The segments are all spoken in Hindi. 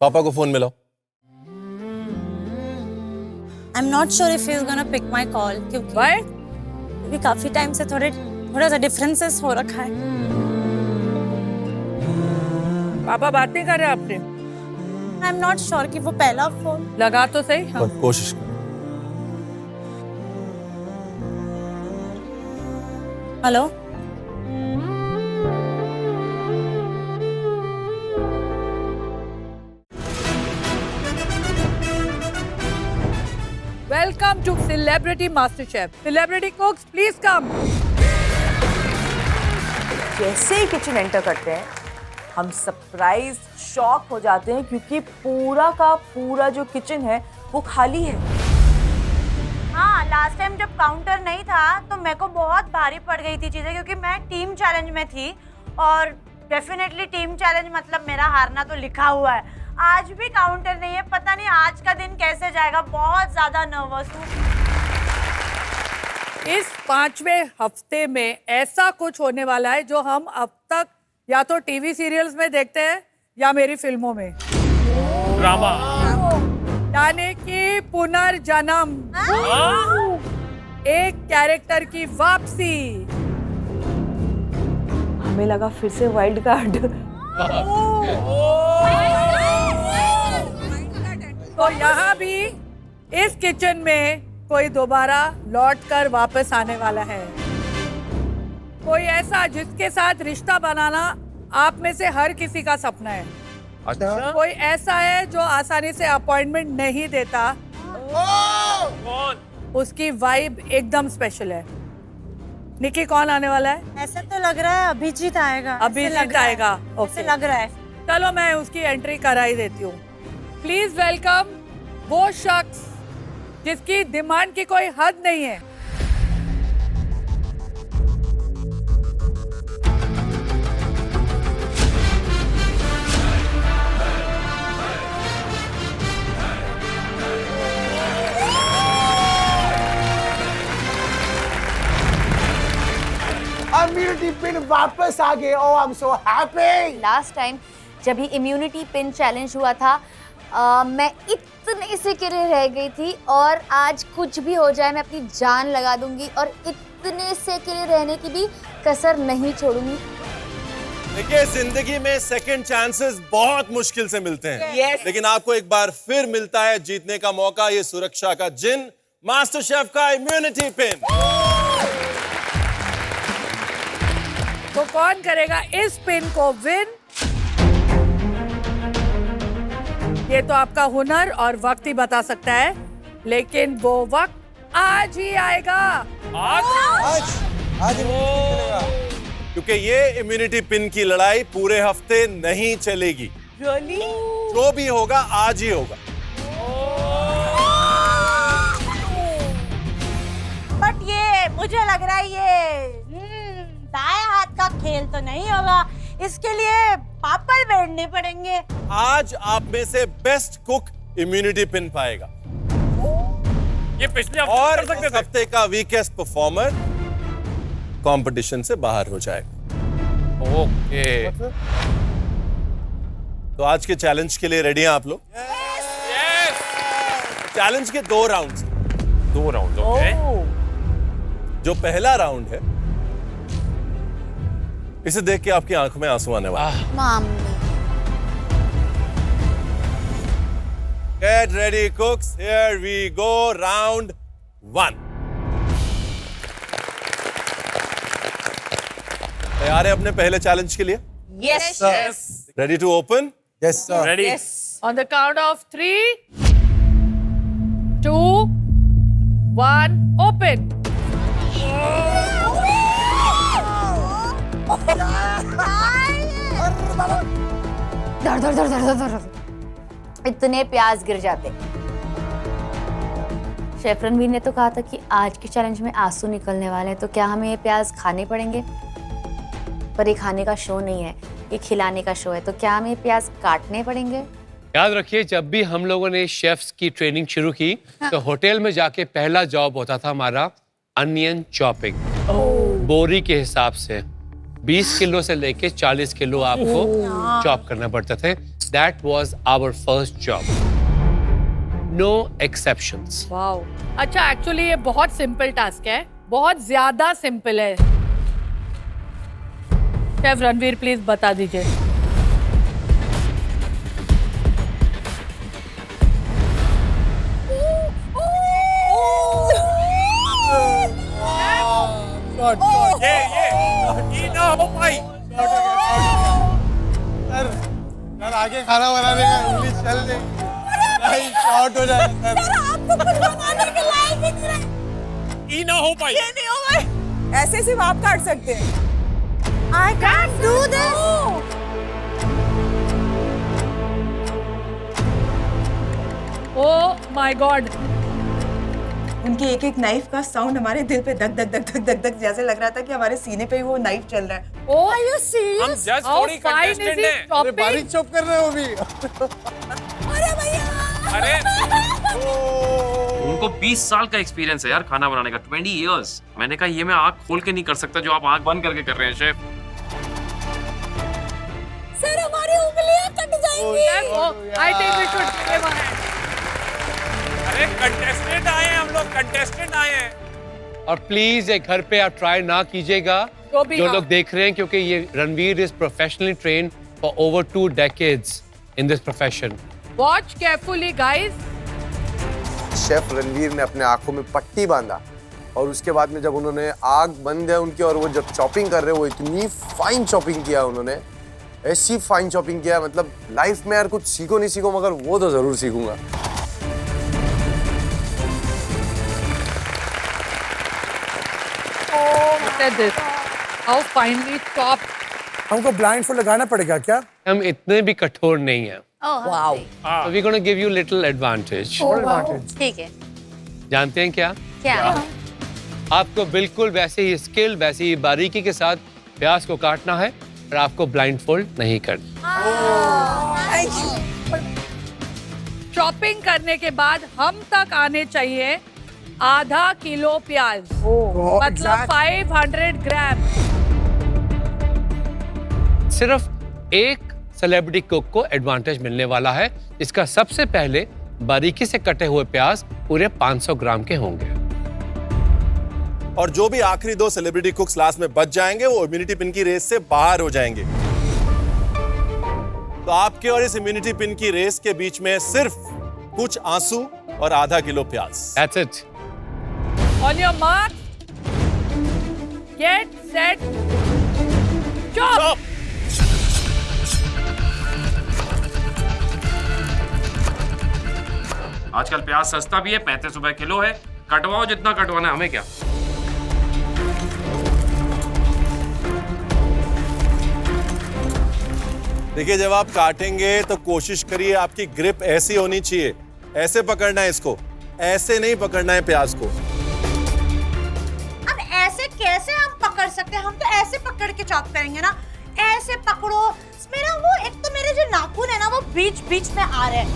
पापा को फोन मिलाओ। I'm not sure if he's gonna pick my call क्योंकि काफी टाइम से थोड़ा सा डिफरेंसेस हो रखा है। पापा बात नहीं कर रहे आपसे? I'm not sure कि वो पहला फोन लगा तो सही। हाँ। कोशिश करो। Hello. Welcome to celebrity master chef. Celebrity cooks please come. जैसे ही किचन एंटर करते हैं हम सरप्राइज शॉक हो जाते हैं क्योंकि पूरा का पूरा जो किचन है वो खाली है। हाँ, लास्ट टाइम जब काउंटर नहीं था तो मेरे को बहुत भारी पड़ गई थी चीज़ें क्योंकि मैं टीम चैलेंज में थी और डेफिनेटली टीम चैलेंज मतलब मेरा हारना तो लिखा हुआ है। आज भी काउंटर नहीं है, पता नहीं आज का दिन कैसे जाएगा, बहुत ज़्यादा नर्वस हूँ। इस 5वें हफ्ते में ऐसा कुछ होने वाला है जो हम अब तक या तो टीवी सीरियल्स में देखते हैं या मेरी फिल्मों में। ड्रामा। यानी कि पुनर्जन्म, एक कैरेक्टर की वापसी। हमें लगा फिर से वाइल्ड कार्ड। तो यहाँ भी इस किचन में कोई दोबारा लौट कर वापस आने वाला है। कोई ऐसा जिसके साथ रिश्ता बनाना आप में से हर किसी का सपना है। अच्छा। कोई ऐसा है जो आसानी से अपॉइंटमेंट नहीं देता। उसकी वाइब एकदम स्पेशल है। निकी, कौन आने वाला है? ऐसा तो लग रहा है अभिजीत आएगा। अभिजीत आएगा। ऐसे ओके, लग रहा है। चलो मैं उसकी एंट्री करा ही देती हूँ। प्लीज वेलकम वो शख्स जिसकी डिमांड की कोई हद नहीं है। इम्यूनिटी पिन वापस आ गए। Oh I am so happy. Last time जब ही इम्यूनिटी पिन चैलेंज हुआ था मैं इतने से गिरे रह गई थी और आज कुछ भी हो जाए मैं अपनी जान लगा दूंगी और इतने से गिरे रहने की भी कसर नहीं छोड़ूंगी। देखिए, जिंदगी में सेकंड चांसेस बहुत मुश्किल से मिलते हैं। Yes. लेकिन आपको एक बार फिर मिलता है जीतने का मौका, ये सुरक्षा का जिन, मास्टर शेफ का इम्यूनिटी पिन। तो कौन करेगा इस पिन को विन? ये तो आपका हुनर और वक्त ही बता सकता है, लेकिन वो वक्त आज ही आएगा। आज क्योंकि ये इम्यूनिटी पिन की लड़ाई पूरे हफ्ते नहीं चलेगी। जो भी होगा आज ही होगा। बट ये मुझे लग रहा है ये दाएं हाथ का खेल तो नहीं होगा, इसके लिए पापड़ बेड़ने पड़ेंगे। आज आप में से बेस्ट कुक इम्यूनिटी पिन पाएगा ये पिछले हफ्ते और कर सकते इस थे। हफ्ते का वीकेस्ट परफॉर्मर कंपटीशन से बाहर हो जाएगा। ओके। तो आज के चैलेंज के लिए रेडी हैं आप लोग? चैलेंज के 2 राउंड्स। 2 राउंड। ओके। जो पहला राउंड है, इसे देख के आपकी आंखों में आंसू आने वाले हैं। मामी Get ready, cooks. Here we go. Round 1. तैयार है अपने पहले चैलेंज के लिए? Yes Ready to open? Yes sir. Ready. On the count of 3, 2, 1, open. धर धर धर धर धर धर इतने प्याज गिर जाते। शेफ रणवीर ने तो कहा था कि आज के चैलेंज में आंसू निकलने वाले हैं, तो क्या हमें ये प्याज खाने पड़ेंगे? पर ये खाने का शो नहीं है, ये खिलाने का शो है, तो क्या हमें ये प्याज काटने पड़ेंगे? याद रखिए, जब भी हम लोगों ने शेफ्स की ट्रेनिंग शुरू की तो होटल में जाके पहला जॉब होता था हमारा अनियन चॉपिंग। बोरी के हिसाब से 20 किलो से लेके 40 किलो आपको चॉप करना पड़ता थे। That was our first job. No exceptions. Wow. अच्छा, एक्चुअली ये बहुत सिंपल टास्क है, बहुत ज्यादा सिंपल है। शेफ रणवीर प्लीज बता दीजिए। ये ना हो पाई। सर आगे खाना बनाने का इंग्लिश चल देगी, नहीं शॉर्ट हो जाएगा सर। आपको कुछ बनाने के लायक ही नहीं रहे। ये ना हो पाई। ये नहीं होगा। ऐसे सिर्फ आप काट सकते हैं। I can't do this. Oh my God. उनकी एक एक नाइफ का साउंड हमारे दिल पे धक धक धक धक धक धक जैसे लग रहा था कि हमारे सीने पे ही वो नाइफ चल रहा है। ओह Are you हम serious? जस्ट हाउ थोड़ी फाइन इज कंटेस्टेंट इट हैं। अरे चॉपिंग? बारीक चॉप कर रहे हो अभी। अरे भैया। अरे उनको 20 साल का एक्सपीरियंस है यार खाना बनाने का, 20 इयर्स। मैंने कहा ये मैं आँख खोल के नहीं कर सकता जो आप आँख बंद करके कर रहे हैं शेफ। सर हमारी उंगलियां कट जाएंगी। I think we should give him a hand. अरे कंटेस्टेंट आए हैं हम लोग, कंटेस्टेंट आए हैं। और प्लीज ये घर पे आप ट्राई ना कीजिएगा जो भी जो हाँ। लोग देख रहे हैं, क्योंकि ये Ranveer is professionally trained for over 2 decades in this profession. Watch carefully guys. Chef Ranveer ने अपने आंखों में पट्टी बांधा और उसके बाद में जब उन्होंने आग बंद है उनकी और वो जब चॉपिंग कर रहे, वो इतनी फाइन चॉपिंग किया उन्होंने, ऐसी फाइन चॉपिंग किया, मतलब लाइफ में यार कुछ सीखो नहीं सीखो मगर वो तो जरूर सीखूंगा। Look at this. How finely chopped. हमको ब्लाइंड फॉर लगाना पड़ेगा क्या? हम इतने भी कठोर नहीं हैं। Wow. So we're going to give you little advantage. ठीक है। जानते हैं क्या? क्या? आपको बिल्कुल वैसे ही स्किल, वैसे ही बारीकी के साथ प्याज को काटना है और आपको ब्लाइंडफोल्ड नहीं करना। चॉपिंग करने के बाद हम तक आने चाहिए आधा किलो प्याज, मतलब 500 ग्राम। सिर्फ एक सेलिब्रिटी कुक को एडवांटेज मिलने वाला है, इसका सबसे पहले बारीकी से कटे हुए प्याज पूरे 500 ग्राम के होंगे। और जो भी आखिरी 2 सेलिब्रिटी कुक्स लास्ट में बच जाएंगे वो इम्यूनिटी पिन की रेस से बाहर हो जाएंगे। तो आपके और इस इम्यूनिटी पिन की रेस के बीच में सिर्फ कुछ आंसू और आधा किलो प्याज। That's it. On your mark, get set, chop. आजकल प्याज सस्ता भी है, 35 रुपए किलो है। कटवाओ जितना कटवाना है, हमें क्या। देखिए जब आप काटेंगे तो कोशिश करिए आपकी ग्रिप ऐसी होनी चाहिए, ऐसे पकड़ना है इसको, ऐसे नहीं पकड़ना है प्याज को। अब ऐसे कैसे हम पकड़ सकते हैं? हम तो ऐसे पकड़ के चॉप करेंगे ना। ऐसे पकड़ो। मेरा वो एक तो मेरे जो नाखून है ना वो बीच बीच में आ रहे हैं।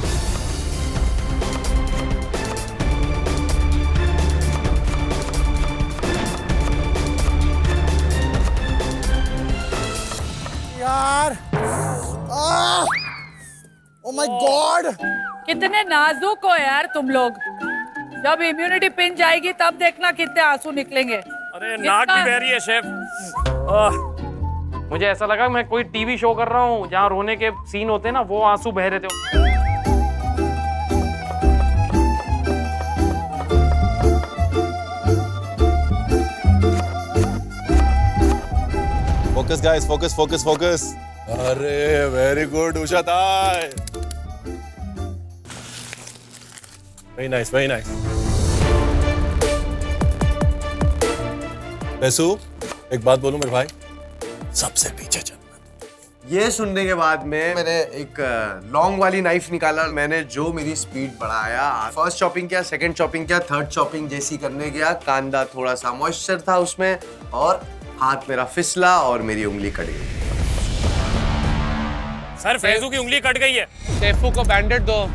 यार, ओ माय गॉड। कितने नाजुक हो यार तुम लोग। जब इम्यूनिटी पिन जाएगी तब देखना कितने आंसू निकलेंगे। अरे नाक भी बह रही है शेफ। मुझे ऐसा लगा मैं कोई टीवी शो कर रहा हूँ जहाँ रोने के सीन होते हैं ना, वो आंसू बह रहे थे। Focus guys, focus focus focus. अरे वेरी गुड उषा ताई, वेरी नाइस वेरी नाइस। पैसू एक बात बोलूं मेरे भाई, सबसे पीछे चल। ये सुनने के बाद में मैंने एक लॉन्ग वाली नाइफ निकाला, मैंने जो मेरी स्पीड बढ़ाया, फर्स्ट चॉपिंग किया, सेकंड चॉपिंग किया, थर्ड चॉपिंग जैसी करने गया, कांदा थोड़ा सा मॉइस्चर था उसमें और हाथ मेरा फिसला और मेरी उंगली कट गई। सर फैजू की उंगली कट गई है। शेफू को बैंडेड दो।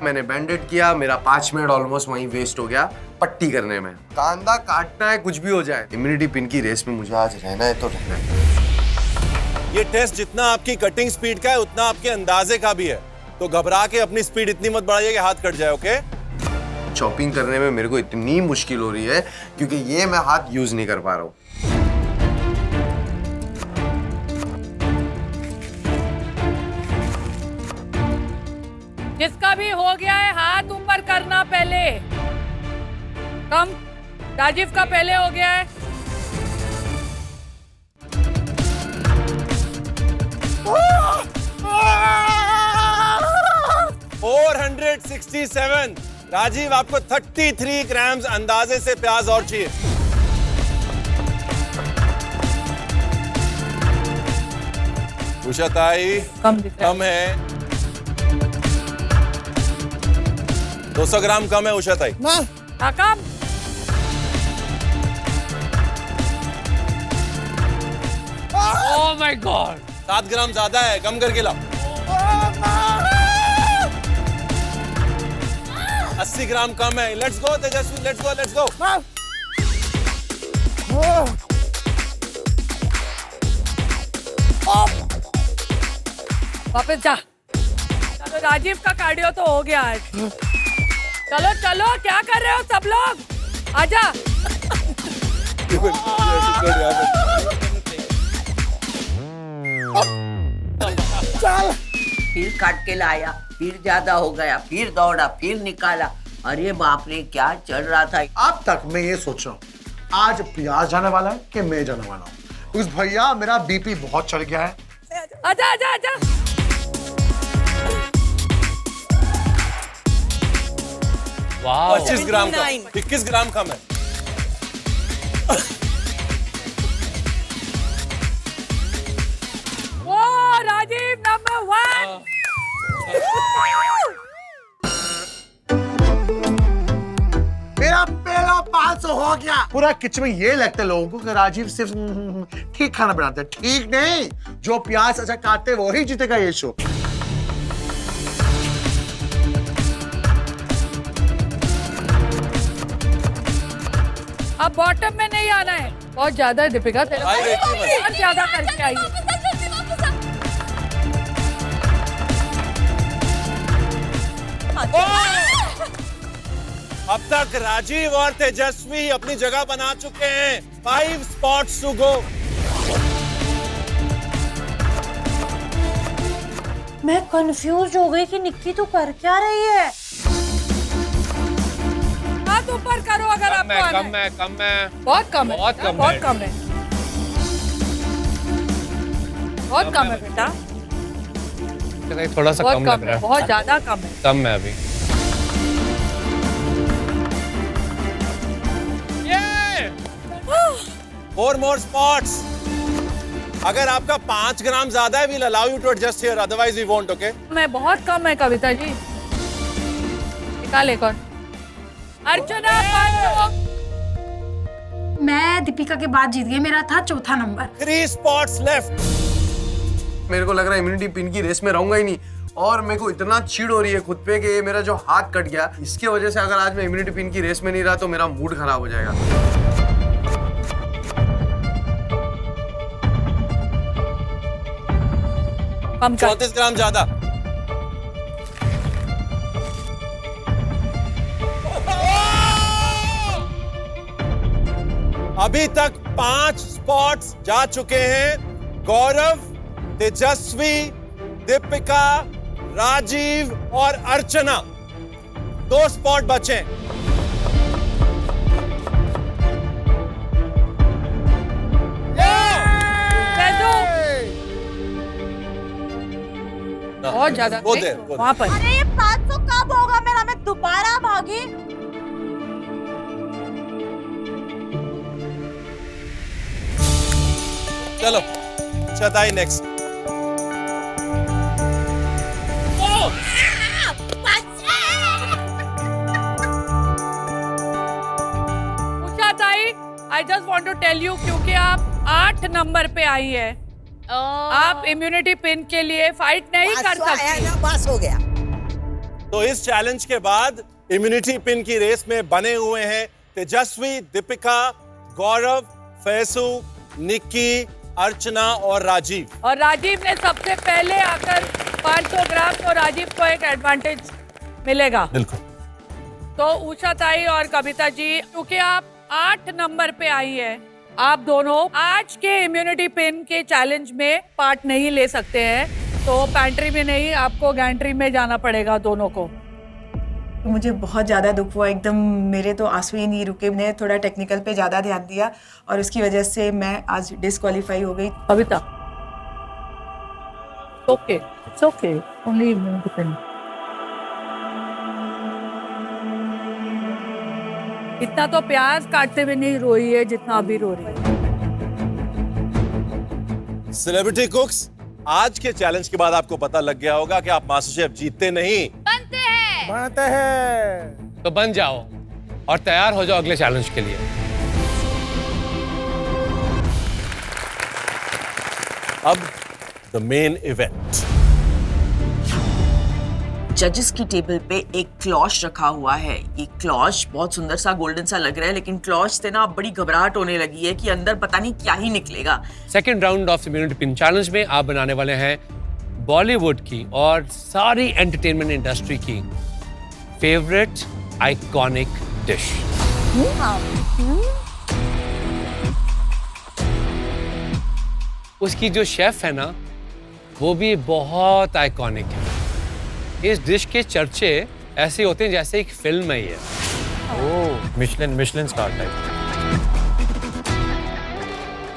मैंने बैंडेड किया, मेरा 5 मिनट ऑलमोस्ट वहीं वेस्ट हो गया पट्टी करने में। कांदा काटना है, कुछ भी हो जाए, इम्यूनिटी पिन की रेस में मुझे आज रहना है तो रहना है। ये टेस्ट जितना आपकी कटिंग स्पीड का है उतना आपके अंदाजे का भी है, तो घबरा के अपनी स्पीड इतनी मत बढ़ाइए कि हाथ कट जाए। ओके? चॉपिंग करने में मेरे को इतनी मुश्किल हो रही है क्योंकि ये मैं हाथ यूज नहीं कर पा रहा हूँ। जिसका भी हो गया है हाथ ऊपर करना पहले। कम, राजीव का पहले हो गया है। $467। राजीव आपको 33 ग्राम अंदाजे से प्याज और चाहिए। उषा ताई कम है, 200 ग्राम कम है उषा ताई। कम। ओह माय गॉड, 7 ग्राम ज्यादा है, कम करके लाओ। 80 ग्राम कम है। Let's go Tejashwi, let's go, let's go. वापस जा। चलो राजीव का कार्डियो तो हो गया आज। चलो चलो, क्या कर रहे हो सब लोग? आजा। फिर काट के लाया, फिर ज्यादा हो गया, फिर दौड़ा, फिर निकाला। अरे बाप रे, क्या चल रहा था। अब तक मैं ये सोच रहा हूँ आज प्याज जाने वाला है कि मैं जाने वाला हूँ। उस भैया मेरा बीपी बहुत चढ़ गया है। आजा आजा आजा। 25 ग्राम कम, 21 ग्राम कम है। वो राजीव नंबर 1। मेरा पहला 500 हो गया। पूरा किचन में ये लगता है लोगों को कि राजीव सिर्फ ठीक खाना बनाते हैं। ठीक नहीं, जो प्याज अच्छा काटते वो ही जीतेगा ये शो। अब बॉटम में नहीं आना है। बहुत ज्यादा है दीपिका, तेरा और ज्यादा करके आई। अब तक राजीव और तेजस्वी अपनी जगह बना चुके हैं। 5 स्पॉट्स टू गो। मैं कंफ्यूज हो गई कि निक्की तू कर क्या रही है। हाथ ऊपर करो अगर आपको आना है। कम है, कम है, बहुत कम है, बहुत कम बहुत है। कम है, बहुत कम है बेटा, थोड़ा सा बहुत कम कम लग रहा है, है। बहुत ज्यादा कम है। कम है अभी। Four more spots. अगर आपका 5 ग्राम ज्यादा है, we'll allow you to adjust here. Otherwise, we won't. Okay? मैं बहुत कम है कविता जी। निकाल एक और। अर्चना 5। मैं दीपिका के बाद जीत गई, मेरा था चौथा नंबर। 3 spots left. मेरे को लग रहा है इम्यूनिटी पिन की रेस में रहूंगा ही नहीं, और मेरे को इतना चिढ़ हो रही है खुद पे कि ये मेरा जो हाथ कट गया, इसकी वजह से अगर आज मैं इम्यूनिटी पिन की रेस में नहीं रहा तो मेरा मूड खराब हो जाएगा। कम 34 ग्राम ज्यादा। अभी तक 5 स्पॉट्स जा चुके हैं। गौरव, तेजस्वी, दीपिका, राजीव और अर्चना। 2 स्पॉट बचे। बहुत ज्यादा वहाँ पर। अरे ये 500 कब होगा मेरा? मैं दोबारा भागी। चलो शताई नेक्स्ट। पूछा ताई, I just want to tell you, क्योंकि आप 8 नंबर पे आई है, आप इम्यूनिटी पिन के लिए फाइट नहीं कर सकती। बस हो गया। तो इस चैलेंज के बाद इम्यूनिटी पिन की रेस में बने हुए हैं तेजस्वी, दीपिका, गौरव, फैसू, निक्की, अर्चना और राजीव। और राजीव ने सबसे पहले आकर 500 ग्राम, तो राजीव को एक एडवांटेज मिलेगा। बिल्कुल। तो उषा ताई और कविता जी, क्योंकि आप 8 नंबर पे आई हैं, आप दोनों आज के इम्यूनिटी पिन के चैलेंज में पार्ट नहीं ले सकते हैं। तो पैंट्री में नहीं, आपको गैंट्री में जाना पड़ेगा दोनों को। मुझे बहुत ज़्यादा दुख हुआ, एकदम मेरे तो आंसू ही नहीं रुके। मैंने थोड़ा टेक्निकल पे ज़्यादा ध्यान दिया और उसकी वजह से मैं आज डिस्क्वालीफाई हो गई। Kavita, okay, it's okay, only immunity pin. इतना तो प्याज काटते हुए नहीं रोई है जितना अभी रो रही है। सेलिब्रिटी कुक्स, आज के चैलेंज के बाद आपको पता लग गया होगा कि आप मास्टर शेफ जीतते नहीं, बनते हैं। तो बन जाओ और तैयार हो जाओ अगले चैलेंज के लिए। अब द मेन इवेंट। जजेस की टेबल पे एक क्लॉश रखा हुआ है। ये क्लॉश बहुत सुंदर सा गोल्डन सा लग रहा है, लेकिन क्लॉश से ना बड़ी घबराहट होने लगी है कि अंदर पता नहीं क्या ही निकलेगा। Second round of immunity pin challenge में आप बनाने वाले हैं बॉलीवुड की और सारी एंटरटेनमेंट इंडस्ट्री की फेवरेट आइकॉनिक डिश। उसकी जो शेफ है ना, वो भी बहुत आइकॉनिक है। इस डिश के चर्चे ऐसे होते हैं जैसे एक फिल्म है ये। ओह, मिशलिन स्टार टाइप।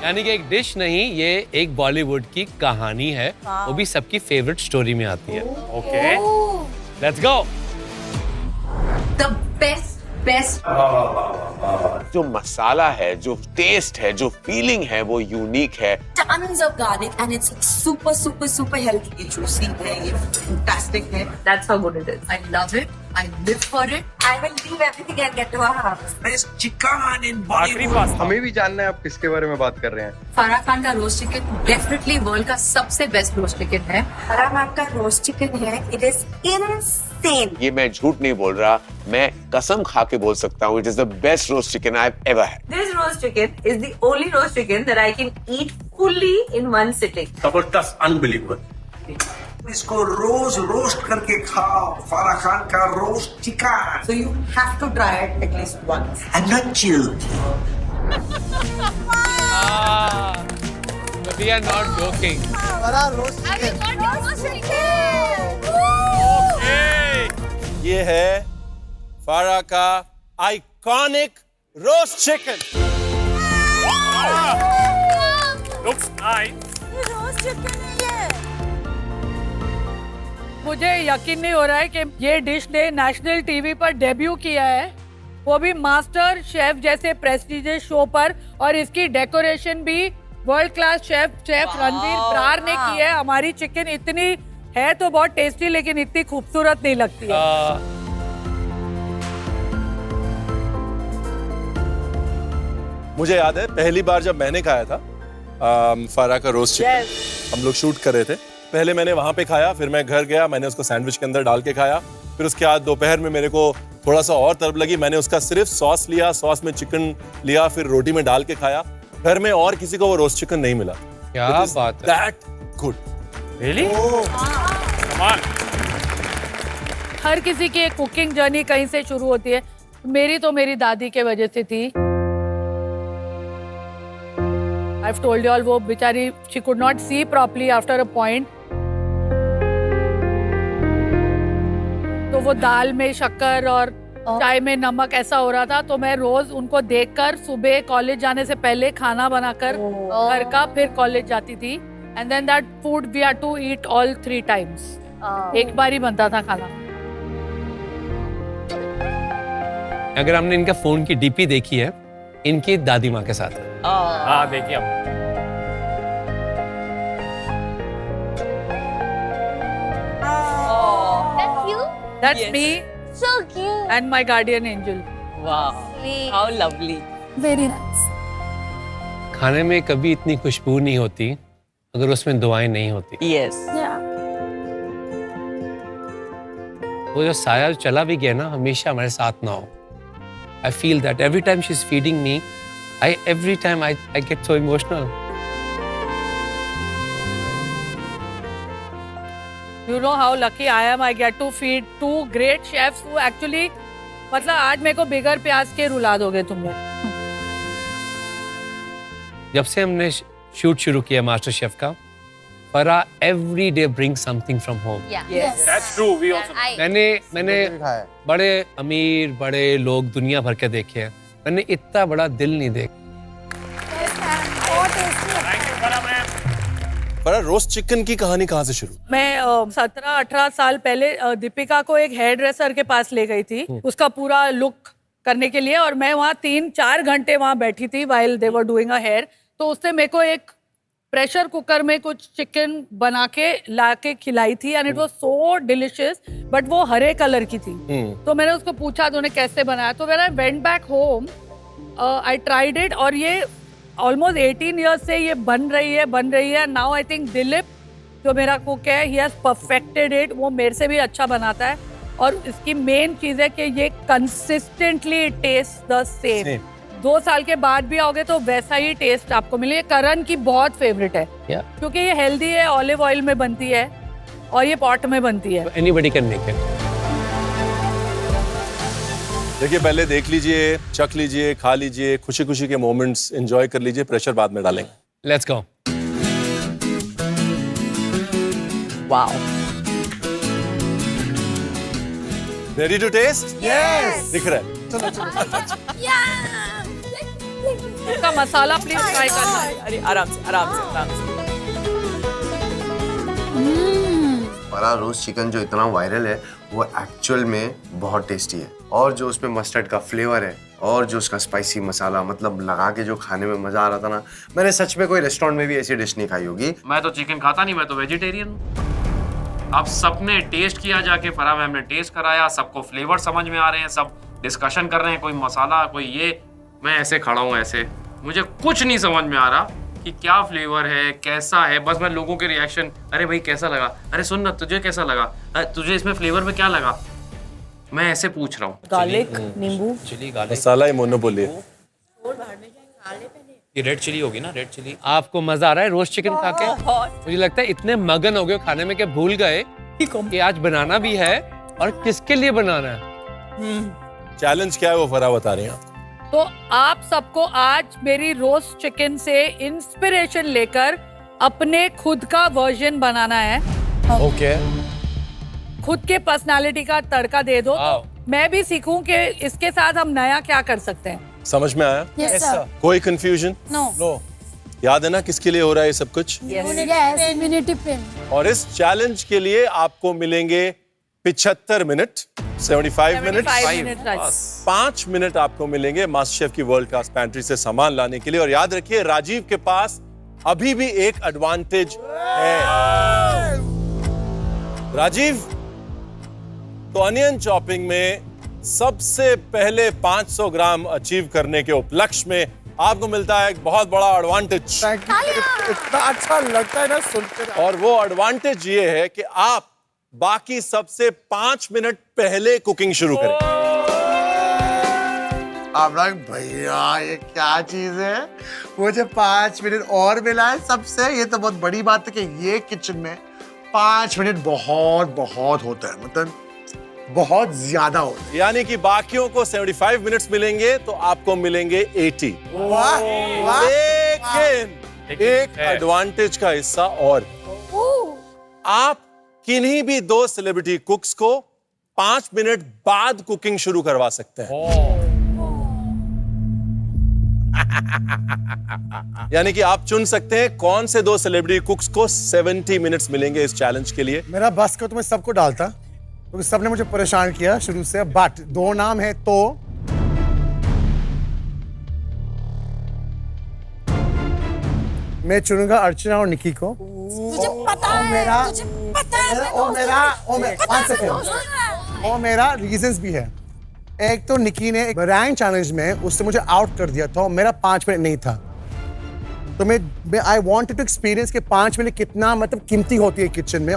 यानी कि एक डिश नहीं, ये एक बॉलीवुड की कहानी है, वो भी सबकी फेवरेट स्टोरी में आती है। Okay, let's go. The best जो मसाला है, जो टेस्ट है, जो फीलिंग है, वो यूनिक है। tons of garlic and it's super healthy. ये juicy है, ये fantastic है. That's how good it is. I love it. I live for it. I will leave everything and get to our house. Best chicken in Bollywood. हमें भी जानना है आप किसके बारे में बात कर रहे हैं। फराह खान का रोस्ट चिकन डेफिनेटली वर्ल्ड का सबसे बेस्ट रोस्ट चिकन है। फराह खान का रोस्ट चिकन है, इट इज इनसेन। ये मैं झूठ नहीं बोल रहा, मैं कसम खा के बोल सकता हूँ, it is the best roast chicken I have ever had. This roast chicken is the only roast chicken that I can eat fully in one sitting. जबरदस्त, अनबिलीवेबल। इसको रोज रोस्ट करके खाओ, फराह खान का roast chicken. So you have to try it at least once. I'm not chilled. But we are not joking. ये है फारा का iconic roast chicken. Looks nice. Roast chicken है ये। मुझे यकीन नहीं हो रहा है कि ये डिश ने नेशनल टीवी पर डेब्यू किया है, वो भी मास्टर शेफ जैसे प्रेस्टीजियस शो पर, और इसकी डेकोरेशन भी world class chef Ranveer Brar ने की है। हमारी चिकन इतनी है तो बहुत टेस्टी, लेकिन इतनी खूबसूरत नहीं लगती है। मुझे याद है पहली बार जब मैंने खाया था फारा का रोस्ट चिकन, हम लोग शूट कर रहे थे। पहले मैंने वहां पे खाया, फिर मैं घर गया, मैंने उसको सैंडविच के अंदर डाल के खाया। फिर उसके बाद दोपहर में मेरे को थोड़ा सा और तलब लगी, मैंने उसका सिर्फ सॉस लिया, सॉस में चिकन लिया, फिर रोटी में डाल के खाया। घर में और किसी को वो रोस्ट चिकन नहीं मिला। क्या बात है। That good. रियली? कमाल। हर किसी की एक कुकिंग जर्नी कहीं से शुरू होती है। मेरी तो मेरी दादी के वजह से थी। I've told you all, वो बेचारी she could not see properly after a point. तो वो दाल में शक्कर और चाय में नमक ऐसा हो रहा था, तो मैं रोज उनको देखकर सुबह कॉलेज जाने से पहले खाना बनाकर घर का, फिर कॉलेज जाती थी। And then that food we had to eat all 3 times. एक बार ही बनता था खाना। अगर हमने इनका फोन की डीपी देखी है, इनकी दादी माँ के साथ है। हाँ, देखिए आप। That's me. So cute. And my guardian angel. Wow. How lovely. Very nice. खाने में कभी इतनी खुशबू नहीं होती अगर उसमें दुआएं नहीं होती। Yes. Yeah. वो जो साया चला भी गया ना, हमेशा हमारे साथ ना हो. I feel that every time she's feeding me, every time I get so emotional. You know how lucky I am. I get to feed two great chefs who actually, मतलब आज मेरे को बिगर प्याज के रुला दोगे तुम लोग. जब से हमने शूट शुरू किया मास्टर शेफ का, फरा every day brings something from home. Yes. That's true. We also. मैंने बड़े अमीर बड़े लोग दुनिया भर के देखे हैं, मैंने इतना बड़ा दिल नहीं देखा. फरा, रोस्ट चिकन की कहानी कहाँ से शुरू? मैं 17-18 साल पहले दीपिका को एक हेयर ड्रेसर के पास ले गई थी उसका पूरा लुक करने के लिए, और मैं वहाँ 3-4 घंटे वहाँ बैठी थी while they were doing a hair. तो उसने मेरे को एक प्रेशर कुकर में कुछ चिकन बना के ला के खिलाई थी and it was so delicious, but वो हरे कलर की थी. तो मैंने उसको पूछा तूने कैसे बनाया, तो when I went back home I tried it, और ये ऑलमोस्ट 18 ईयर्स से ये बन रही है. नाउ आई थिंक दिलीप जो मेरा कुक है, ही हैज परफेक्टेड इट. वो मेरे से भी अच्छा बनाता है, और इसकी मेन चीज है कि ये कंसिस्टेंटली टेस्ट द सेम. 2 साल के बाद भी आओगे तो वैसा ही टेस्ट आपको मिले. करण की बहुत फेवरेट है क्योंकि ये हेल्दी है, ऑलिव ऑयल में बनती है और ये पॉट में बनती है. Anybody can make it. देखिए, पहले देख लीजिए, चख लीजिए, खा लीजिए, खुशी खुशी के मोमेंट्स एंजॉय कर लीजिए, प्रेशर बाद में डालेंगे. Let's go. Wow. Ready to taste? Yes. दिख रहा है. इसका मसाला प्लीज ट्राई करना. अरे आराम से. फरा रोस्ट चिकन जो इतना वायरल है वो एक्चुअल में बहुत टेस्टी है, और जो उसमें मस्टर्ड का फ्लेवर है और जो उसका स्पाइसी मसाला, मतलब लगा के जो खाने में मजा आ रहा था ना, मैंने सच में कोई रेस्टोरेंट में भी ऐसी डिश नहीं खाई होगी. मैं तो चिकन खाता नहीं, मैं तो वेजिटेरियन हूँ. अब सबने टेस्ट किया जाके, फरा मैम ने टेस्ट कराया, सबको फ्लेवर समझ में आ रहे हैं, सब डिस्कशन कर रहे हैं, कोई मसाला कोई ये. मैं ऐसे खड़ा हूँ ऐसे, मुझे कुछ नहीं समझ में आ रहा कि क्या फ्लेवर है, कैसा है. बस मैं लोगों के रिएक्शन, अरे भाई कैसा लगा, अरे सुन ना तुझे कैसा लगा, तुझे इसमें फ्लेवर में क्या लगा, मैं ऐसे पूछ रहा हूँ. गार्लिक, नींबू, चिली, गार्लिक, मसाला ही मोनोपोली है. ये रेड चिली होगी ना, रेड चिली. आपको मजा आ रहा है रोस्ट चिकन खा के? मुझे लगता है इतने मगन हो गए खाने में कि भूल गए कि आज बनाना भी है और किसके लिए बनाना है. चैलेंज क्या है वो फरा बता रही हैं. तो आप सबको आज मेरी रोस्ट चिकन से इंस्पिरेशन लेकर अपने खुद का वर्जन बनाना है. ओके. खुद के पर्सनालिटी का तड़का दे दो, तो मैं भी सीखूं कि इसके साथ हम नया क्या कर सकते हैं. समझ में आया? Yes, sir. कोई कंफ्यूजन? No. याद है ना किसके लिए हो रहा है ये सब कुछ? Yes, immunity pin. और इस चैलेंज के लिए आपको मिलेंगे 75 मिनट, 75 मिनट, 5 मिनट आपको मिलेंगे मास्टर शेफ की वर्ल्ड क्लास पैंट्री से सामान लाने के लिए. और याद रखिए, राजीव के पास अभी भी एक एडवांटेज है. राजीव, तो अनियन चॉपिंग में सबसे पहले 500 ग्राम अचीव करने के उपलक्ष्य में आपको मिलता है एक बहुत बड़ा एडवांटेज. इतना अच्छा लगता है ना सुनकर. और वो एडवांटेज ये है कि आप बाकी सबसे 5 मिनट पहले कुकिंग शुरू करें. भैया ये क्या चीज है, मुझे 5 मिनट और मिला है सबसे. ये तो बहुत बड़ी बात है कि ये किचन में 5 मिनट बहुत बहुत होता है, मतलब बहुत ज्यादा होता है. यानी कि बाकियों को 75 मिनट्स मिलेंगे तो आपको मिलेंगे 80. वाह, वाह, लेकिन एक एडवांटेज का हिस्सा और, आप किन्हीं भी 2 सेलिब्रिटी कुक्स को 5 मिनट बाद कुकिंग शुरू करवा सकते हैं. यानी कि आप चुन सकते हैं कौन से 2 सेलिब्रिटी कुक्स को 70 मिनट्स मिलेंगे इस चैलेंज के लिए. मेरा बस का तो मैं सबको डालता, क्योंकि सबने मुझे परेशान किया शुरू से. बट 2 नाम है, तो मैं चुनूंगा अर्चना और निकी को. तुझे पता है, तुझे पता है. और मेरा रीजंस भी है. एक तो निकी ने एक रैंक चैलेंज में उससे मुझे आउट कर दिया था और मेरा 5 मिनट नहीं था. तो मैं आई वांटेड टू एक्सपीरियंस कि 5 मिनट कितना मतलब कीमती होती है किचन में.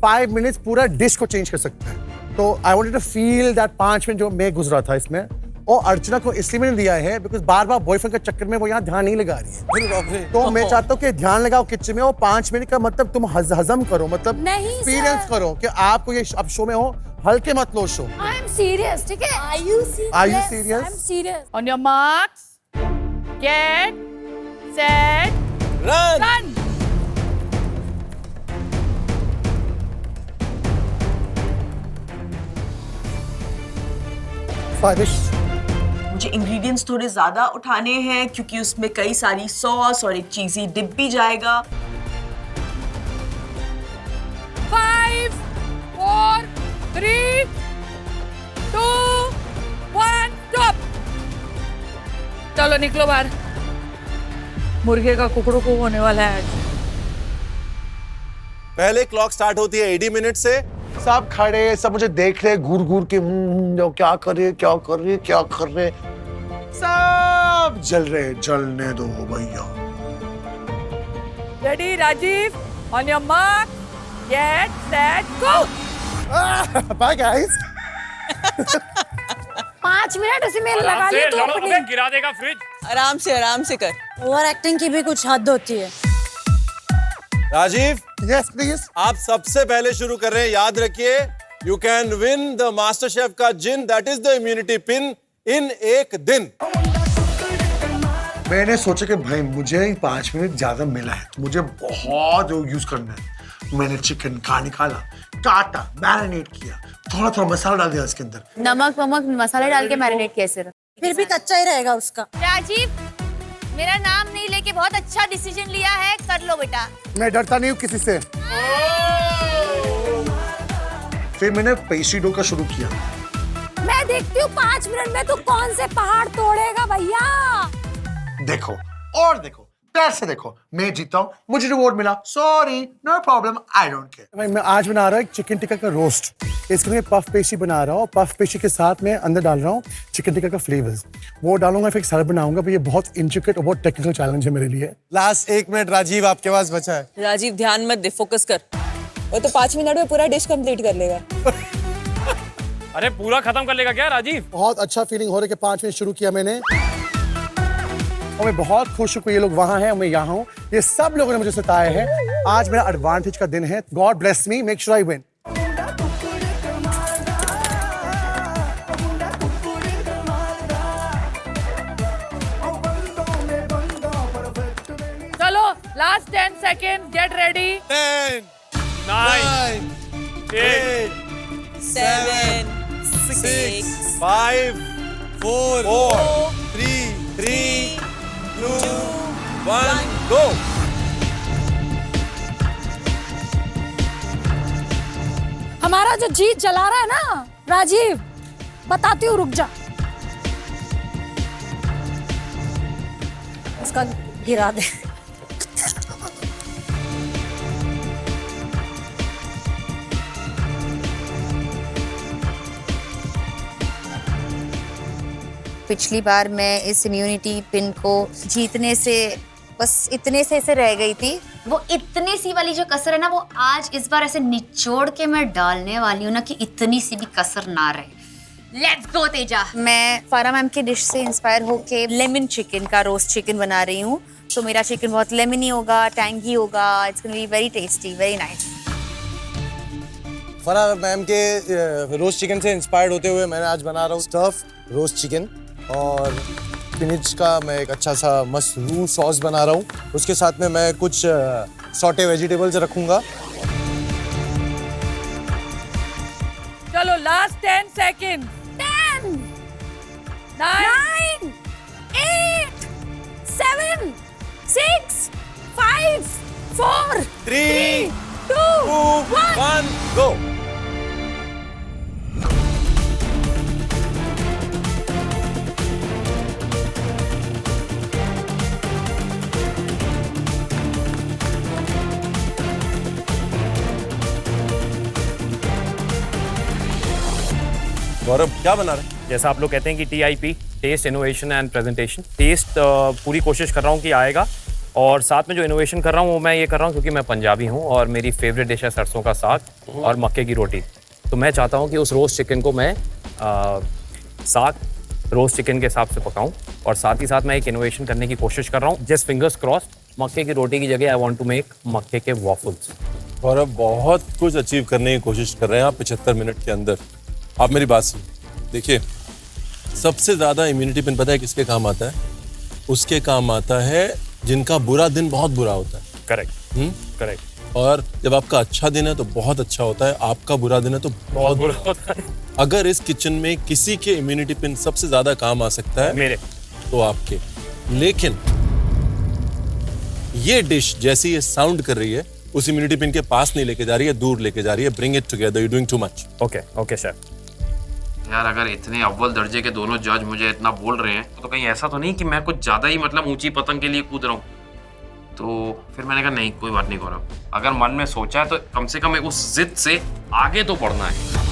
5 मिनट्स पूरा डिश को चेंज कर सकते हैं. तो I wanted to feel that 5 minute जो मैं गुजरा था इसमें। और अर्चना को इसलिए मैंने दिया है बिकॉज बार बार बॉयफ्रेंड के चक्कर में वो यहाँ ध्यान नहीं लगा रही है। तो मैं चाहता हूँ कि ध्यान लगाओ किचन में, और 5 मिनट का मतलब तुम हजम करो, मतलब एक्सपीरियंस करो कि आपको ये अब शो में हो, हल्के मत लो शो। आई एम सीरियस, ठीक है? Are you serious? Are you serious? I am serious. On your marks, get set, run. मुझे इंग्रेडिएंट्स थोड़े ज्यादा उठाने हैं क्योंकि उसमें कई सारी सॉस और एक चीजी डिप भी जाएगा। 5, 4, 3, 2, 1, stop. चलो निकलो बाहर। मुर्गे का कुकड़ू को होने वाला है आज। पहले क्लॉक स्टार्ट होती है 80 मिनट से। सब खड़े, सब मुझे देख रहे घूर घूर के, जो क्या कर रहे, क्या कर रहे, क्या कर रहे, सब जल रहे, जलने दो भैया। Ready, Rajiv? On your mark, get set, go. Bye guys. 5 minute उसी में लगा ली तो अपने गिरा देगा फ्रिज। आराम से कर। ओवर एक्टिंग की भी कुछ हद होती है। Rajiv, yes please. आप सबसे पहले शुरू कर रहे हैं, याद रखिए, you can win the master chef का जिन, that is the immunity pin, in 1 दिन। मैंने सोचा कि भाई मुझे 5 मिनट ज्यादा मिला है तो मुझे बहुत यूज करना है। मैंने चिकन का निकाला, काटा, मैरिनेट किया, थोड़ा थोड़ा मसाला डाल दिया इसके अंदर, नमक मसाले डाल के मैरिनेट कैसे रख? फिर भी कच्चा ही रहेगा उसका। राजीव, मेरा नाम नहीं लेके बहुत अच्छा डिसीजन लिया है, कर लो बेटा। मैं डरता नहीं हूँ किसी से। फिर मैंने पेस्ट्री डो का शुरू किया। मैं देखती हूँ 5 मिनट में तू कौन से पहाड़ तोड़ेगा भैया। देखो और देखो, प्यार से देखो, मैं जीता हूँ, मुझे रिवॉर्ड मिला, sorry, no problem, I don't care. मैं आज बना रहा हूँ चिकन टिक्का का रोस्ट। इसके लिए पफ पेस्ट्री बना रहा हूँ। पफ पेस्ट्री के साथ में अंदर डाल रहा हूँ चिकन टिक्का का फ्लेवर्स, वो डालूंगा, फिर एक सलाद बनाऊंगा। ये बहुत इंट्रिकेट और बहुत टेक्निकल चैलेंज है मेरे लिए। लास्ट 1 मिनट राजीव आपके पास बचा है। राजीव ध्यान मत दे, फोकस कर। वो तो 5 मिनट में पूरा डिश कंप्लीट कर लेगा। अरे पूरा खत्म कर लेगा क्या राजीव? बहुत अच्छा फीलिंग हो रहा है कि 5 मिनट शुरू किया मैंने, और मैं बहुत खुश हूँ कि ये लोग वहाँ हैं और मैं यहाँ हूँ। ये सब लोगों ने मुझे सताया है। आज मेरा एडवांटेज का दिन है। God bless me, make sure I win. चलो last 10 seconds, get ready. 10, 9, 8, 7, 6, 5, 4, 3, 2, 1, go. हमारा जो जीत जला रहा है ना राजीव, बताती हूँ, रुक जा। उसका गिरा दे। पिछली बार मैं इस इम्यूनिटी पिन को जीतने से बस इतने से रह गई थी। वो इतने सी वाली जो कसर है ना, वो आज इस बार ऐसे निचोड़ के मैं डालने वाली हूँ ना कि इतनी सी भी कसर ना रहे। Let's go Teja. मैं फारा मैम की डिश से इंस्पायर होके लेमन चिकन का रोस्ट चिकन बना रही हूँ। तो मेरा चिकन बहुत लेमनी होगा, टैंगी होगा। It's gonna be very tasty, very nice. फरा मैम के रोस्ट चिकन से इंस्पायर्ड होते हुए मैंने आज बना रहा हूँ स्टफ रोस्ट चिकन, और स्पिनच का मैं एक अच्छा सा मशरूम सॉस बना रहा हूँ। उसके साथ में मैं कुछ सॉटे वेजिटेबल्स रखूंगा। चलो लास्ट 10 seconds. 10, 9, 8, 7, 6, 5, 4, 3, 2, 1, go. गौरव क्या बना रहे हैं? जैसा आप लोग कहते हैं कि TIP, test innovation and presentation. Test पूरी कोशिश कर रहा हूँ कि आएगा, और साथ में जो इनोवेशन कर रहा हूँ वो मैं ये कर रहा हूँ क्योंकि मैं पंजाबी हूँ और मेरी फेवरेट डिश है सरसों का साग और मक्के की रोटी। तो मैं चाहता हूँ कि उस रोस्ट चिकन को मैं 7 रोस्ट चिकन के हिसाब से पकाऊं, और साथ ही साथ मैं एक इनोवेशन करने की कोशिश कर रहा हूँ। जस्ट फिंगर्स क्रॉस्ड, मक्के की रोटी की जगह आई वांट टू मेक मक्के के वॉफल्स। और अब बहुत कुछ अचीव करने की कोशिश कर रहे हैं आप 75 मिनट के अंदर। आप मेरी बात सुनिए, देखिए सबसे ज़्यादा इम्यूनिटी पिन पता है किसके काम आता है? उसके काम आता है जिनका बुरा दिन बहुत बुरा होता है। Correct, correct. और जब आपका अच्छा दिन है तो बहुत अच्छा होता है, आपका बुरा दिन है तो बहुत बुरा होता है। अगर इस किचन में किसी के इम्यूनिटी पिन सबसे ज्यादा काम आ सकता है मेरे, तो आपके। लेकिन ये डिश जैसी ये साउंड कर रही है उस इम्यूनिटी पिन के पास नहीं लेके जा रही है, दूर लेके जा रही है। Bring it together, you doing too much. Okay okay sir. यार अगर इतने अव्वल दर्जे के दोनों जज मुझे इतना बोल रहे हैं तो कहीं ऐसा तो नहीं कि मैं कुछ ज्यादा ही मतलब ऊंची पतंग के लिए कूद रहा हूँ? तो फिर मैंने कहा नहीं, कोई बात नहीं गौरव, अगर मन में सोचा है तो कम से कम उस जिद से आगे तो बढ़ना है।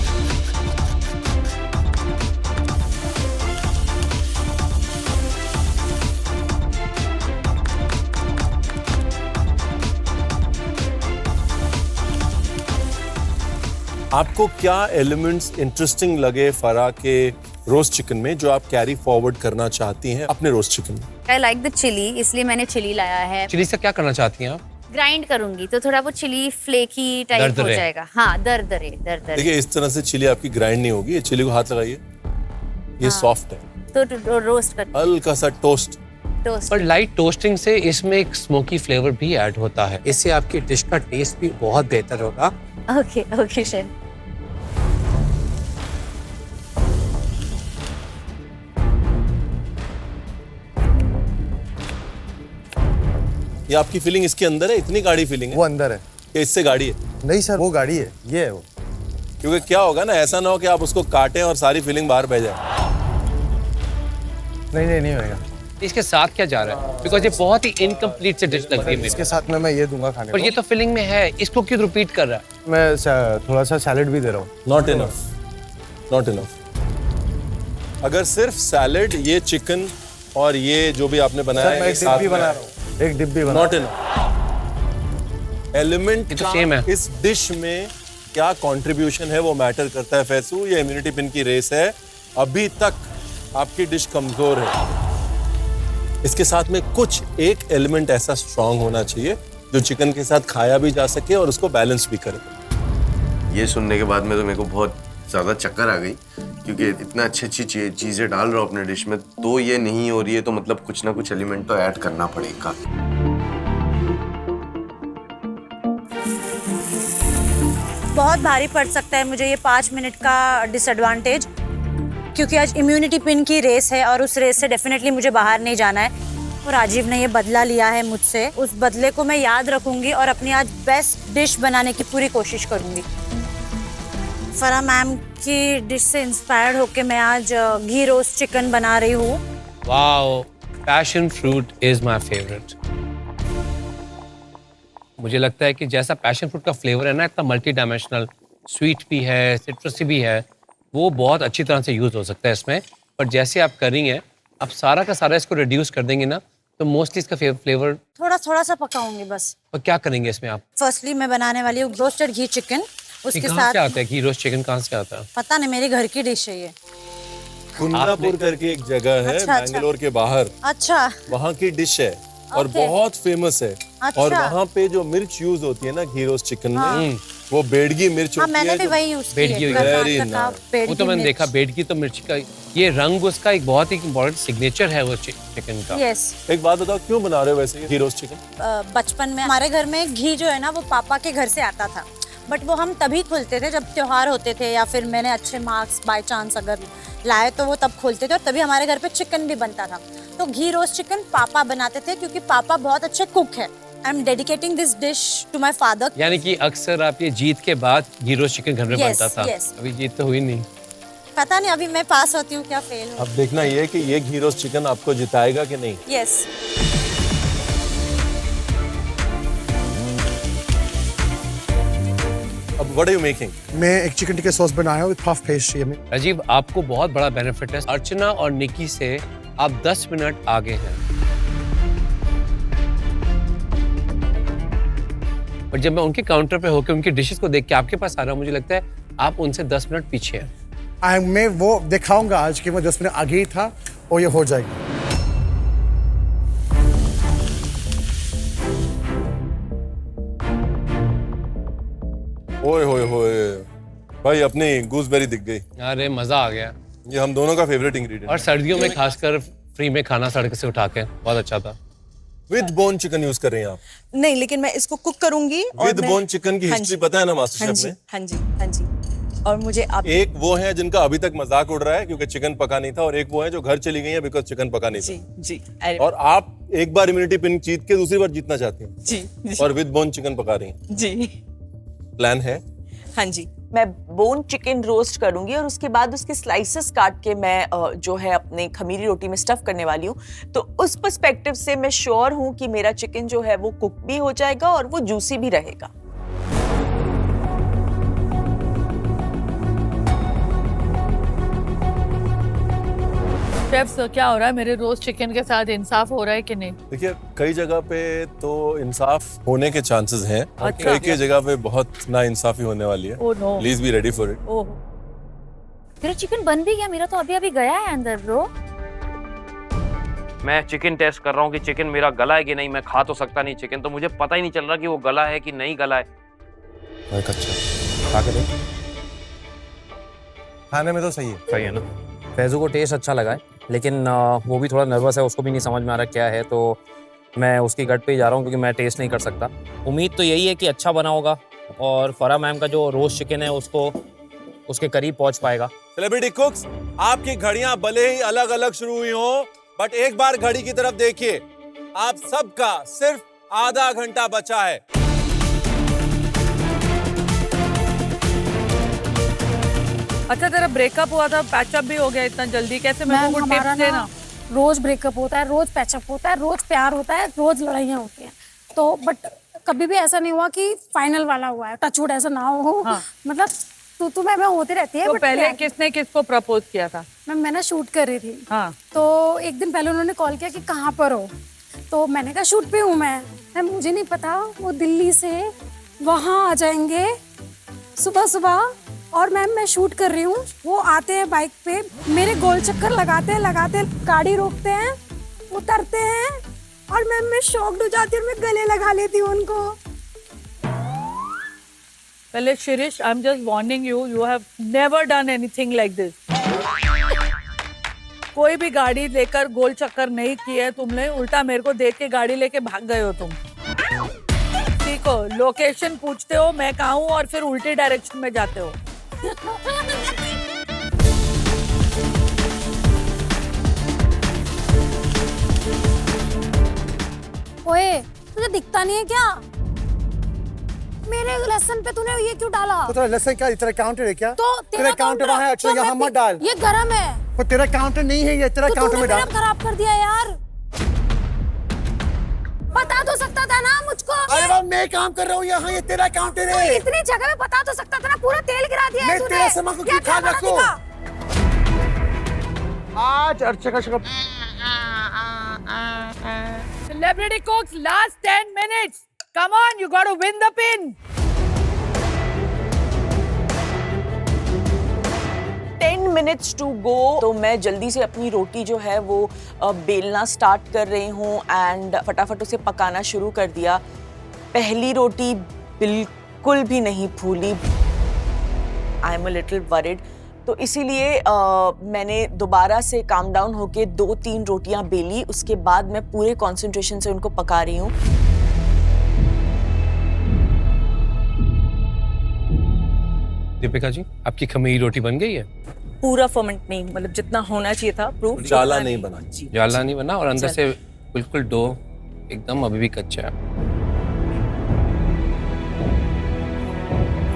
आपको क्या एलिमेंट्स इंटरेस्टिंग लगे फराह के रोस्ट चिकन में जो आप कैरी फॉरवर्ड करना चाहती हैं अपने रोस्ट चिकन में? आई लाइक द चिली, इसलिए मैंने चिली लाया है। चिली से क्या करना चाहती हैं आप? ग्राइंड करूंगी तो थोड़ा वो चिली फ्लेकी टाइप हो दरदरे। जाएगा। हाँ, दरदरे दरदरे। देखिए इस तरह से चिली आपकी ग्राइंड नहीं होगी। ये चिली को हाथ लगाइए, ये सॉफ्ट है, तो रोस्ट कर हल्का सा टोस्ट। पर लाइट टोस्टिंग से इसमें एक स्मोकी फ्लेवर भी ऐड होता है, इससे आपकी डिश का टेस्ट भी बहुत बेहतर होगा। Okay okay chef. ये आपकी फीलिंग इसके अंदर है? इतनी गाढ़ी फीलिंग है? वो अंदर है। कि इससे गाढ़ी है? नहीं सर, वो गाड़ी है, ये है वो। क्योंकि क्या होगा ना, ऐसा ना हो कि आप उसको काटें और सारी फीलिंग बाहर बह जाए। नहीं होगा। इसके साथ क्या जा रहा है? बिकॉज ये बहुत ही इनकम्प्लीट से डिश लग रही है। इसके साथ में मैं ये दूंगा खाने पर को। ये तो फिलिंग में है, इसको क्यों रिपीट कर रहा है? मैं थोड़ा सा सैलेड भी दे रहा हूँ। Not enough, not enough. अगर सिर्फ सैलेड, ये चिकन और ये जो भी आपने बनाया सर, मैं एक डिब्बी बना रहा हूँ। एक डिब्बी बना। Not enough. एलिमेंट तो सेम है। इस डिश में क्या कंट्रीब्यूशन है वो मैटर करता है फैसू। ये इम्यूनिटी पिन की रेस है, अभी तक आपकी डिश कमजोर है। इसके साथ में कुछ एक एलिमेंट ऐसा स्ट्रांग होना चाहिए जो चिकन के साथ खाया भी जा सके और उसको बैलेंस भी करे। ये सुनने के बाद में तो मेरे को बहुत ज़्यादा चक्कर आ गई, क्योंकि इतना अच्छी चीज़ें डाल रहा हूँ अपने डिश में, तो ये नहीं हो रही है तो मतलब कुछ ना कुछ एलिमेंट तो ऐड करना पड़ेगा। बहुत भारी पड़ सकता है मुझे ये 5 मिनट का डिसएडवांटेज, क्योंकि आज इम्यूनिटी पिन की रेस है और उस रेस से डेफिनेटली मुझे बाहर नहीं जाना है। और राजीव ने ये बदला लिया है मुझसे, उस बदले को मैं याद रखूंगी और अपनी आज बेस्ट डिश बनाने की पूरी कोशिश करूंगी। फराह मैम की डिश से इंस्पायर्ड होकर मैं आज घी रोस्ट चिकन बना रही हूँ। Wow, passion fruit is my favourite. मुझे लगता है कि जैसा पैशन फ्रूट का फ्लेवर है ना, इतना मल्टी डायमेंशनल, स्वीट भी है, सिट्रसी भी है, वो बहुत अच्छी तरह से यूज हो सकता है इसमें। पर जैसे आप कर रही हैं, आप सारा का सारा इसको रिड्यूस कर देंगे ना, तो मोस्टली इसका फ्लेवर थोड़ा सा पकाऊंगी बस। और क्या करेंगे इसमें आप? फर्स्टली मैं बनाने वाली हूँ रोस्टेड घी चिकन। उसके कहाँ साथ से आता है घी रोस्ट चिकन? कहाँ से आता है पता नहीं, मेरे घर की डिश है ये। कुंदापुर करके एक जगह है अच्छा। बैंगलोर के बाहर, अच्छा, वहाँ की डिश है और ओके। बहुत फेमस है। अच्छा। और वहाँ पे जो मिर्च यूज होती है ना घी रोस्ट चिकन में, वो बेडगी मिर्च हाँ होती मैंने है। भी वही यूज की बेडगी है। हुई है। Very nice। वो तो मैंने देखा, बेडगी तो मिर्च का ये रंग उसका एक बहुत ही इम्पोर्टेंट सिग्नेचर है वो चिकन का। यस। एक बात बताओ, क्यों बना रहे हो वैसे घी रोस्ट चिकन? बचपन में हमारे घर में घी जो है ना वो पापा के घर से आता था, बट वो हम तभी खोलते थे जब त्योहार होते थे या फिर मैंने अच्छे मार्क्स बाय चांस अगर लाए तो वो तब खोलते थे, और तभी हमारे घर पे चिकन भी बनता था। तो घी रोस्ट चिकन पापा बनाते थे क्योंकि पापा बहुत अच्छे कुक है। I am dedicating this dish to my father. यानी कि अक्सर आप ये जीत के बाद घी रोस्ट चिकन घर में Yes, बनता था। yes। अभी जीत तो हुई नहीं। पता नहीं अभी मैं पास होती हूँ क्या फेल हो। अब देखना ये कि ये घी रोस्ट चिकन आपको जिताएगा कि नहीं। यस। अब व्हाट आर यू मेकिंग? मैं एक चिकन टिक्का सॉस बनाया हूँ विद पफ पेस्ट्री में। राजीव, आपको बहुत बड़ा बेनिफिट है। अर्चना और निकी से आप 10 मिनट आगे हैं। और जब मैं उनके काउंटर पे होकर उनकी डिशेस को देख के आपके पास आ रहा हूँ, मुझे लगता है आप उनसे 10 मिनट पीछे हैं। मैं वो दिखाऊंगा आज कि मैं 10 मिनट आगे ही था और ये हो जाएगी। ओए होए होए भाई, अपनी गूसबेरी दिख गई। अरे मजा आ गया। ये हम दोनों का फेवरेट इंग्रेडिएंट और सर्दियों में खासकर फ्री में खाना सड़क से उठा के बहुत अच्छा था। विद बोन चिकन यूज कर रहे हैं आप? नहीं, लेकिन मैं इसको कुक करूंगी। विद बोन चिकन की हाँ हिस्ट्री जी, पता है ना मास्टर शेफ में? हाँ जी, हाँ जी। और मुझे आप एक वो है जिनका अभी तक मजाक उड़ रहा है क्योंकि चिकन पका नहीं था, और एक वो है जो घर चली गई है बिकॉज चिकन पका नहीं था। जी। और आप एक बार इम्यूनिटी पिन जीत के दूसरी बार जीतना चाहती हैं। जी। और विद बोन चिकन पका रही हैं। जी। प्लान है? हाँ जी, मैं बोन चिकन रोस्ट करूंगी और उसके बाद उसके स्लाइसेस काट के मैं जो है अपने खमीरी रोटी में स्टफ करने वाली हूँ। तो उस पर्सपेक्टिव से मैं श्योर हूँ कि मेरा चिकन जो है वो कुक भी हो जाएगा और वो जूसी भी रहेगा। शेफ क्या हो रहा है? मेरे रोस्ट चिकन के साथ इंसाफ हो रहा है कि नहीं? देखिए, कई जगह पे तो इंसाफ होने के चांसेस हैं, अच्छा। कई जगह पे बहुत ना इंसाफी होने वाली है। Oh no. Please be ready for it. Oh, मेरा चिकन बन भी गया, मेरा तो अभी अभी गया है अंदर ब्रो। मैं चिकन टेस्ट कर रहा हूँ कि चिकन मेरा गला है कि नहीं। मैं खा तो सकता नहीं चिकन, तो मुझे पता ही नहीं चल रहा कि वो गला है कि नहीं गला है। अच्छा, खा के देख। खाने में तो सही है। सही है ना? फैजू को टेस्ट अच्छा लगा है, लेकिन वो भी थोड़ा नर्वस है, उसको भी नहीं समझ में आ रहा क्या है, तो मैं उसकी गट पे ही जा रहा हूँ क्योंकि मैं टेस्ट नहीं कर सकता। उम्मीद तो यही है कि अच्छा बना होगा और फराह मैम का जो रोस्ट चिकन है उसको उसके करीब पहुंच पाएगा। सेलिब्रिटी कुक्स, आपकी घड़ियां भले ही अलग अलग शुरू हुई हो, बट एक बार घड़ी की तरफ देखिए, आप सबका सिर्फ आधा घंटा बचा है। अच्छा, तेरा ब्रेकअप हुआ था, पैचअप भी हो गया इतना जल्दी, कैसे? मेरे को हमारा टिप्स देना। रोज ब्रेकअप होता है, रोज पैचअप होता है, रोज प्यार होता है, रोज लड़ाइयाँ होती हैं, तो बट कभी भी ऐसा नहीं हुआ कि फाइनल वाला हुआ है। टचवुड ऐसा ना हो। हाँ। मतलब तू मैं होती रहती है। तो but पहले प्यार- किसने किसको प्रपोज किया था? मैं ना शूट कर रही थी। हाँ। तो एक दिन पहले उन्होंने कॉल किया कि कहाँ पर हो, तो मैंने कहा शूट पे हूँ मैं। मुझे नहीं पता वो दिल्ली से वहाँ आ जाएंगे सुबह सुबह, और मैम मैं शूट कर रही हूँ। वो आते हैं बाइक पे, मेरे गोल चक्कर लगाते गाड़ी रोकते हैं, उतरते हैं, और मैम मैं शॉक्ड हो जाती हूँ और मैं गले लगा लेती हूँ उनको। पहले Shirish, I am just warning you, you have never done anything like this. कोई भी गाड़ी लेकर गोल चक्कर नहीं की है तुमने, उल्टा मेरे को देख के गाड़ी लेके भाग गए हो तुम। ठीक हो, लोकेशन पूछते हो मैं कहाँ हूँ और फिर उल्टे डायरेक्शन में जाते हो। ओए, तुझे दिखता नहीं है क्या? मेरे लेसन पे तूने ये क्यों डाला? तो तेरा लेसन क्या, तेरा काउंटर है क्या? तो तेरा काउंटर वहाँ है, अच्छा तो यहाँ मत डाल। ये गरम है। वो तेरा काउंटर नहीं है, ये तेरा तो काउंटर में तूने डाल। मेरा खराब कर दिया यार। बता तो सकता था ना मुझको। अरे वाह, मैं काम कर रहा हूँ यहाँ, ये तेरा काउंटर है। इतनी जगह में बता तो सकता था ना, पूरा तेल गिरा दिया है मैं तूने। तेरा सामान को क्यों खा रखूं? आज अर्चना का शक्ल। Celebrity cooks, last 10 minutes. Come on, you got to win the pin. 10 minutes to go। तो मैं जल्दी से अपनी रोटी जो है वो बेलना स्टार्ट कर रही हूँ एंड फटाफट उसे पकाना शुरू कर दिया। पहली रोटी बिल्कुल भी नहीं फूली। I am a little worried, तो इसीलिए मैंने दोबारा से काम डाउन होके 2-3 रोटियां बेली। उसके बाद मैं पूरे कंसंट्रेशन से उनको पका रही हूँ। दीपिका जी, आपकी खमीरी रोटी बन गई है? पूरा फर्मेंट नहीं, मतलब जितना होना चाहिए था प्रूफ जाला नहीं बना। जाला नहीं बना और अंदर से बिल्कुल डो एकदम अभी भी कच्चा है।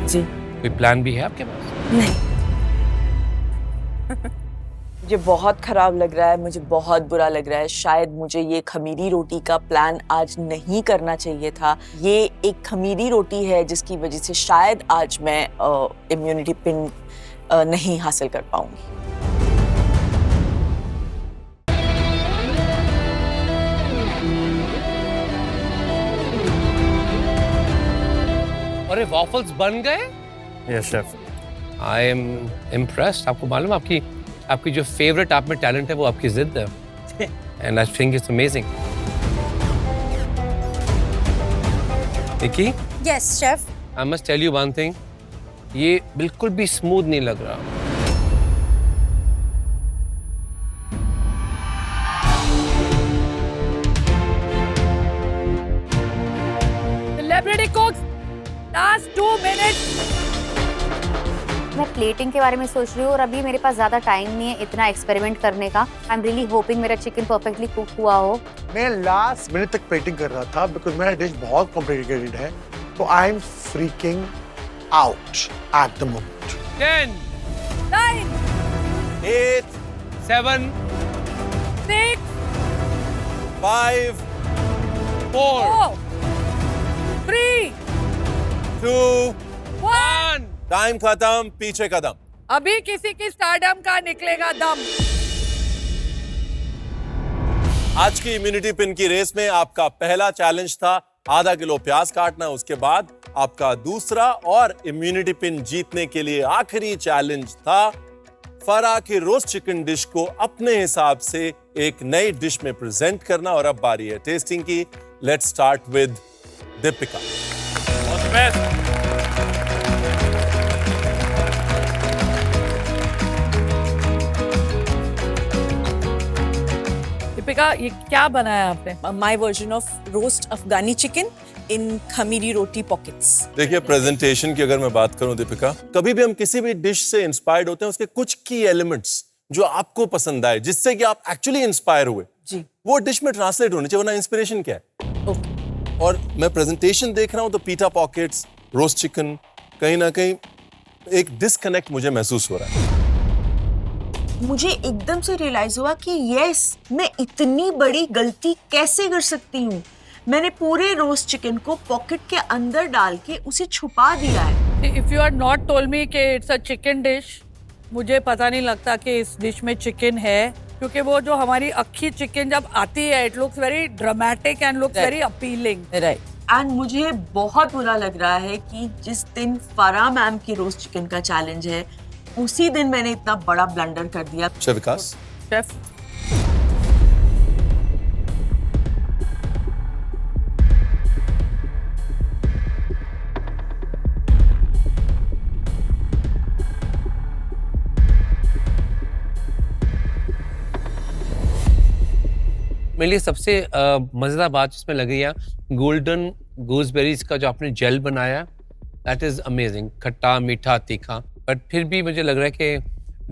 जी। कोई प्लान भी है आपके पास? नहीं। मुझे बहुत खराब लग रहा है, मुझे बहुत बुरा लग रहा है। शायद मुझे ये खमीरी रोटी का प्लान आज नहीं करना चाहिए था। ये एक खमीरी रोटी है जिसकी वजह से शायद आज मैं इम्यूनिटी पिन नहीं हासिल कर पाऊंगी। अरे वॉफल्स बन गए? Yes chef. I am impressed. आपको मालूम आपकी जो फेवरेट आप में टैलेंट है वो आपकी जिद है, and I think it's amazing. Nikki, yes chef. I must tell you one thing, ये बिल्कुल भी स्मूथ नहीं लग रहा। Celebrity cooks, last 2 minutes. मैं प्लेटिंग के बारे में सोच रही हूँ और अभी मेरे पास ज़्यादा टाइम नहीं है इतना एक्सपेरिमेंट करने का। आई एम रियली होपिंग मेरा चिकन परफेक्टली कुक हुआ हो। मैं लास्ट मिनट तक प्लेटिंग कर रहा था बिकॉज मेरा डिश बहुत कॉम्प्लिकेटेड है, तो I am freaking out at the moment. 10, 9, 8, 7, 6, 5, 4, 3, 2, 1. Time खत्म, पीछे कदम। अभी किसी की स्टारडम का निकलेगा दम। आज की इम्यूनिटी पिन की रेस में आपका पहला चैलेंज था आधा किलो प्याज काटना। उसके बाद आपका दूसरा और इम्यूनिटी पिन जीतने के लिए आखिरी चैलेंज था फराह के रोस्ट चिकन डिश को अपने हिसाब से एक नई डिश में प्रेजेंट करना। और अब बारी है टेस्टिंग की। Let's start with Deepika. All the best. Deepika, ये क्या बनाया आपने? My version of roast Afghani chicken in khamiri roti pockets. देखिए, प्रेजेंटेशन की अगर मैं बात करूं दीपिका, कभी भी हम किसी भी डिश से इंस्पायर्ड होते हैं, उसके कुछ की एलिमेंट्स जो आपको पसंद आए, जिससे कि आप एक्चुअली इंस्पायर हुए, जी, वो डिश में ट्रांसलेट होनी चाहिए, वरना इंस्पिरेशन क्या है? और मैं प्रेजेंटेशन देख रहा हूं तो पीटा पॉकेट्स, रोस्ट चिकन, कहीं ना कहीं एक डिस्कनेक्ट मुझे महसूस हो रहा है। मुझे एकदम से रियलाइज हुआ कि यस, मैं इतनी बड़ी गलती कैसे कर सकती हूँ। मैंने पूरे रोस्ट चिकन को पॉकेट के अंदर डाल के उसे छुपा दिया है। If you had not told me कि it's a chicken dish, मुझे पता नहीं लगता कि इस डिश में चिकन है, क्योंकि वो जो हमारी अक्खी चिकन जब आती है, it looks very dramatic and looks very appealing. Right. And मुझे बहुत बुरा लग रहा है कि जिस दिन फराह मैम की रोस्ट चिकन का चैलेंज है, उसी दिन मैंने इतना बड़ा ब्लंडर कर दिया। शेफ विकास। शेफ, मेरे लिए सबसे मज़ेदार बात जिसमें लग रही है गोल्डन गूसबेरीज का जो आपने जेल बनाया, दैट इज़ अमेजिंग। खट्टा, मीठा, तीखा, बट फिर भी मुझे लग रहा है कि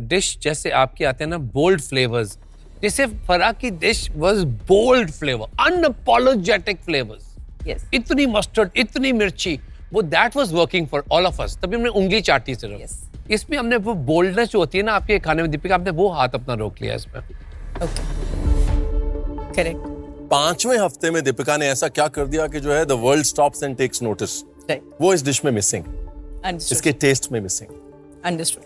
डिश जैसे आपके आते हैं ना बोल्ड फ्लेवर्स, जैसे फराह की dish was bold flavour, unapologetic flavours. Yes, इतनी मस्टर्ड, इतनी मिर्ची, वो that was working for all of us. तभी हमने उंगली चाटी सिर्फ। yes. इसमें हमने वो बोल्डनेस जो होती है ना आपके खाने में, दीपिका आपने वो हाथ अपना रोक लिया इसमें। करेक्ट। 5वें हफ्ते में दीपिका ने ऐसा क्या कर दिया कि जो है the world stops and takes notice. वो इस डिश में मिसिंग, इसके टेस्ट में मिसिंग। अंडरस्टूड।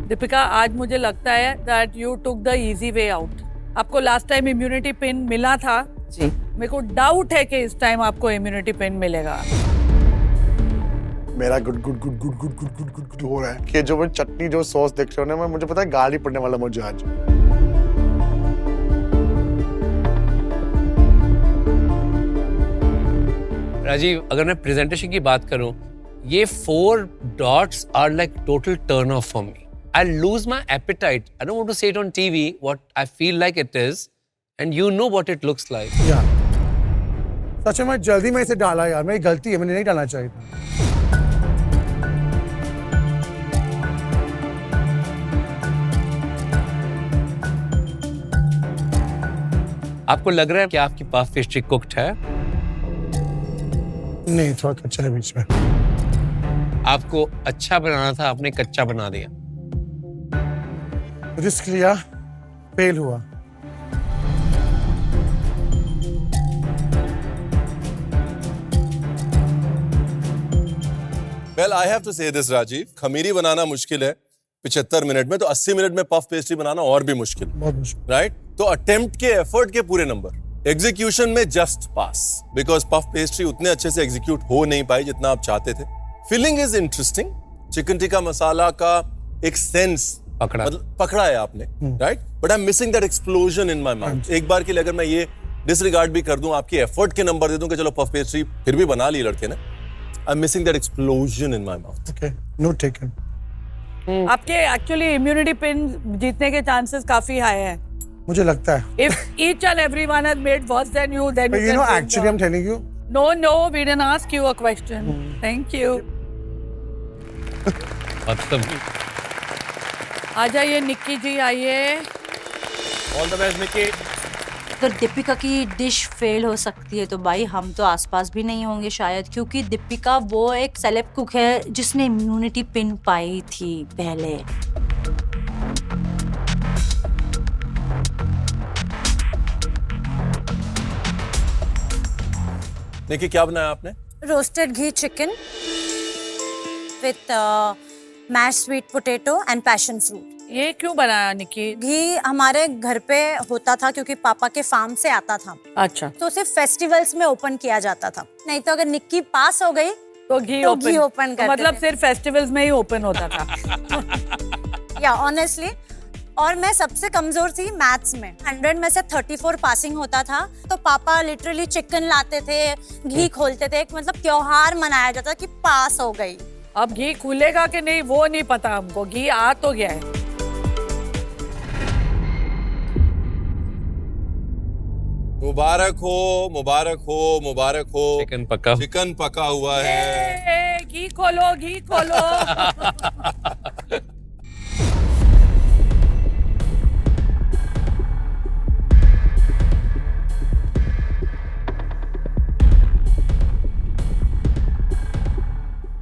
दीपिका, आज मुझे लगता है that you took the easy way out. आपको लास्ट टाइम इम्यूनिटी पिन मिला था जी, मेरे को डाउट है कि इस टाइम आपको इम्यूनिटी पिन मिलेगा। मेरा good good good good good good good good good हो रहा है कि जो मैं चटनी जो सॉस देख रहा हूँ ना, मुझे पता है गाली पड़ने वाला मुझे आज। राजीव, अगर मैं प्रेजेंटेशन की बात करूं, ये 4 dots are like total turn off for me. I lose my appetite. I don't want to say it on TV what I feel like it is, and you know what it looks like. यार सच में जल्दी में इसे डाला यार, मेरी गलती है, मैंने नहीं डालना चाहिए था। आपको लग रहा है कि आपकी पफ पेस्ट्री कुक्ड है? नहीं, थोड़ा कच्चा है बीच में। आपको अच्छा बनाना था, आपने कच्चा बना दिया। रिस्क लिया, फेल हुआ। Well, I have to say this, Rajiv, खमीरी बनाना मुश्किल है 75 मिनट में, तो 80 मिनट में पफ पेस्ट्री बनाना और भी मुश्किल। बहुत मुश्किल। राइट? तो अटेम्प्ट के एफर्ट के पूरे नंबर, एग्जीक्यूशन में just pass, because puff pastry उतने अच्छे से एग्जीक्यूट हो नहीं पाई जितना आप चाहते थे। Filling is interesting, chicken tikka masala का एक सेंस मतलब पकड़ा है आपने, right? But I am missing that explosion in my mouth. एक बार के लिए अगर मैं ये डिसरिगार्ड भी कर दूं, आपकी एफर्ट के नंबर दे दूं कि चलो पफ पेस्ट्री फिर भी बना ली लड़के ने, आई am missing that explosion in my mouth. Okay, not taken. आपके एक्चुअली इम्यूनिटी पिन जीतने के चांसेस काफी हाई हैं। मुझे लगता है। If each and everyone has made worse than you, then But you you can know, win actually, I'm the- telling you. No, we didn't ask you a question. Thank you. आ जाइए निक्की जी, आइए। All the best Nikki. अगर दीपिका की डिश फेल हो सकती है तो भाई हम तो आसपास भी नहीं होंगे शायद, क्योंकि दीपिका वो एक सेलेब कुक है जिसने इम्यूनिटी पिन पाई थी पहले। देखिए क्या बनाया आपने? Roasted ghee chicken with mash sweet potato and passion fruit. ये क्यों बनाया निक्की? घी हमारे घर पे होता था क्योंकि पापा के फार्म से आता था। अच्छा। तो सिर्फ फेस्टिवल्स में ओपन किया जाता था, नहीं तो अगर निक्की पास हो गई तो घी ओपन करते मतलब थे। सिर्फ फेस्टिवल्स में ही ओपन होता था। या ऑनेस्टली, और मैं सबसे कमजोर थी मैथ्स में। 100 में से 34 पासिंग होता था, तो पापा लिटरली चिकन लाते थे, घी खोलते थे, एक मतलब त्योहार मनाया जाता कि पास हो गई। अब घी खुलेगा कि नहीं वो नहीं पता हमको, घी आ तो गया है। मुबारक हो, मुबारक हो, मुबारक हो। चिकन पका, चिकन पका हुआ है। घी खोलो, घी खोलो।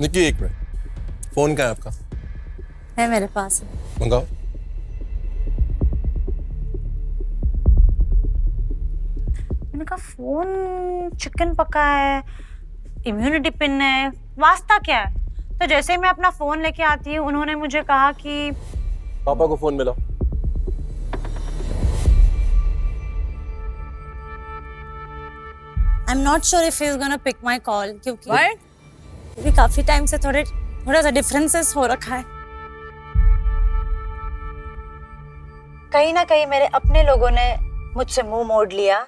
निक्की एक मिनट, फोन कहाँ है आपका? है मेरे पास। मंगाओ। मैंने कहा फोन, चिकन पका है, इम्यूनिटी पिन है, वास्ता क्या है? तो जैसे ही मैं अपना फोन लेके आती हूँ, उन्होंने मुझे कहा कि पापा को फोन मिलाओ। I am not sure if he is gonna pick my call, क्योंकि काफी टाइम से थोड़ा सा डिफरेंसेस हो रखा है। कहीं ना कहीं मेरे अपने लोगों ने मुझसे मुंह मोड़ लिया,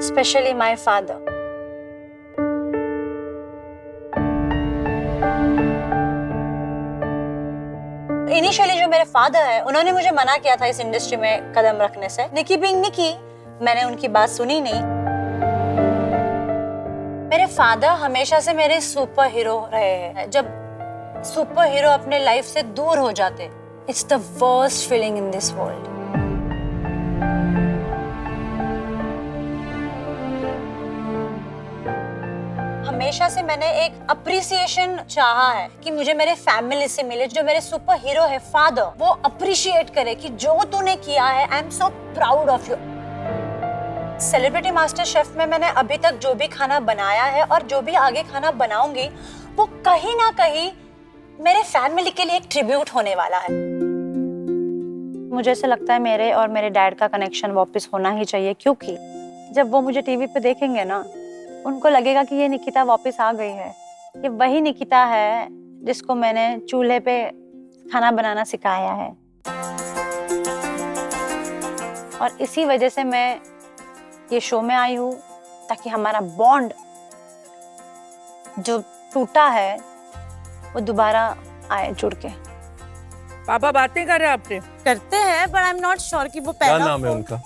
स्पेशली माय फादर। इनिशियली जो मेरे फादर है, उन्होंने मुझे मना किया था इस इंडस्ट्री में कदम रखने से। निकी बीइंग निकी, मैंने उनकी बात सुनी नहीं। मेरे फादर हमेशा से मेरे सुपर हीरो रहे हैं। जब सुपर हीरो अपने लाइफ से दूर हो जाते, it's the worst feeling in this world. हमेशा से मैंने एक अप्रिसिएशन चाहा है कि मुझे मेरे फैमिली से मिले, जो मेरे सुपर हीरो है फादर, वो अप्रिशिएट करे कि जो तूने किया है, I am so proud of you. Celebrity master chef में मैंने अभी तक जो भी खाना बनाया है और जो भी आगे खाना बनाऊंगी, वो कहीं ना कहीं मेरे फैमिली के लिए एक ट्रिब्यूट होने वाला है। मुझे ऐसा लगता है मेरे और मेरे डैड का कनेक्शन वापस होना ही चाहिए, क्योंकि जब वो मुझे टीवी पे देखेंगे ना, उनको लगेगा कि ये निकिता वापस आ गई है। ये वही निकिता है जिसको मैंने चूल्हे पे खाना बनाना सिखाया है। और इसी वजह से मैं ये शो में आई हूँ, ताकि हमारा बॉन्ड जो टूटा है वो दोबारा आए जुड़ के। पापा बातें कर रहे हैं आपसे? करते हैं, पर आई एम नॉट श्योर कि वो क्या पहला नाम है उनका?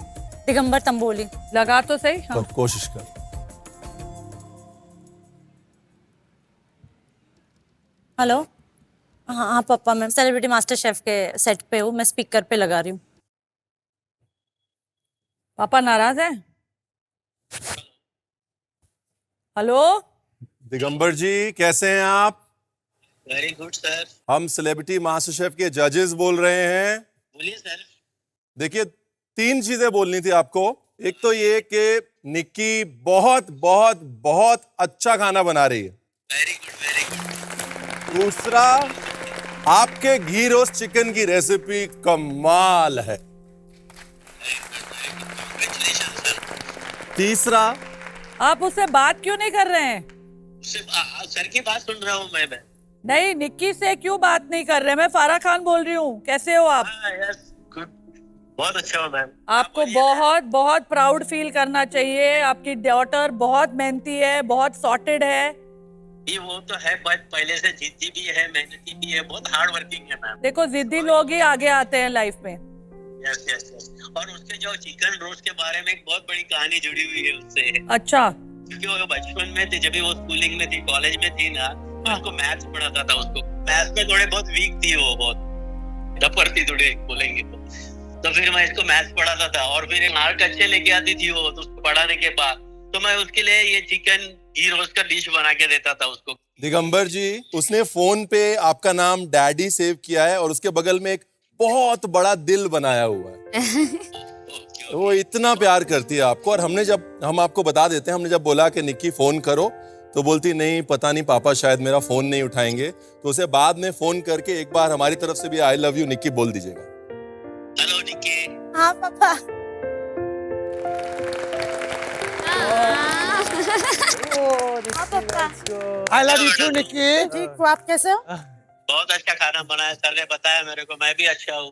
दिगंबर तंबोली। लगा तो सही। हाँ। कोशिश कर। हेलो। हाँ पापा, मैं सेलिब्रिटी मास्टर शेफ के सेट पे हूँ, मैं स्पीकर पे लगा रही हूँ। पापा नाराज है? हेलो दिगंबर जी, कैसे हैं आप? Very good sir. हम सेलिब्रिटी मास्टर शेफ के जजेस बोल रहे हैं। बोलिए सर। देखिए, 3 चीजें बोलनी थी आपको। एक तो ये कि निक्की बहुत बहुत बहुत अच्छा खाना बना रही है। Very good, very good. दूसरा, आपके घी रोस्ट चिकन की रेसिपी कमाल है। तीसरा, आप उससे बात क्यों नहीं कर रहे हैं? सर की बात सुन रहा हूँ मैं। नहीं, निक्की से क्यों बात नहीं कर रहे? मैं फारा खान बोल रही हूँ। कैसे हो आप? बहुत अच्छा हो मैम। आपको बहुत बहुत प्राउड फील करना चाहिए। आपकी डॉटर बहुत मेहनती है, बहुत सॉर्टेड है। ये वो तो है, बट पहले से जिद्दी भी है, मेहनती भी है, बहुत हार्ड वर्किंग है मैम। देखो, जिद्दी लोग ही आगे आते हैं लाइफ में। Yes yes yes. और उसके जो चिकन रोस्ट के बारे में एक बहुत बड़ी कहानी जुड़ी हुई है उससे। अच्छा। क्योंकि वो बचपन में थी, जब भी वो स्कूलिंग में थी, कॉलेज में थी ना, तो उसको मैथ्स पढ़ाता था। उसको मैथ्स में थोड़े बहुत वीक थी, वो बहुत डपर थी थोड़ी, बोलेंगे तो फिर मैं इसको मैथ्स पढ़ाता था और फिर मार्क अच्छे लेके आती थी वो, तो उसको पढ़ाने के बाद तो मैं उसके लिए ये चिकन घी रोस्ट का डिश बना के देता था उसको। दिगंबर जी, उसने फोन पे आपका नाम डैडी सेव किया है और उसके बगल में एक बहुत बड़ा दिल बनाया हुआ है। वो इतना प्यार करती है आपको। और हम आपको बता देते हैं, हमने जब बोला कि निक्की फोन करो तो बोलती नहीं, पता नहीं पापा शायद मेरा फोन नहीं उठाएंगे, तो उसे बाद में फोन करके एक बार हमारी तरफ से भी आई लव यू निक्की बोल दीजिएगा। हेलो निक्की। हाँ पापा। I love you too, Nikki. ठीक हो आप? कैसे हो? बहुत अच्छा खाना बनाया सर ने, बताया मेरे को, मैं भी अच्छा हूँ।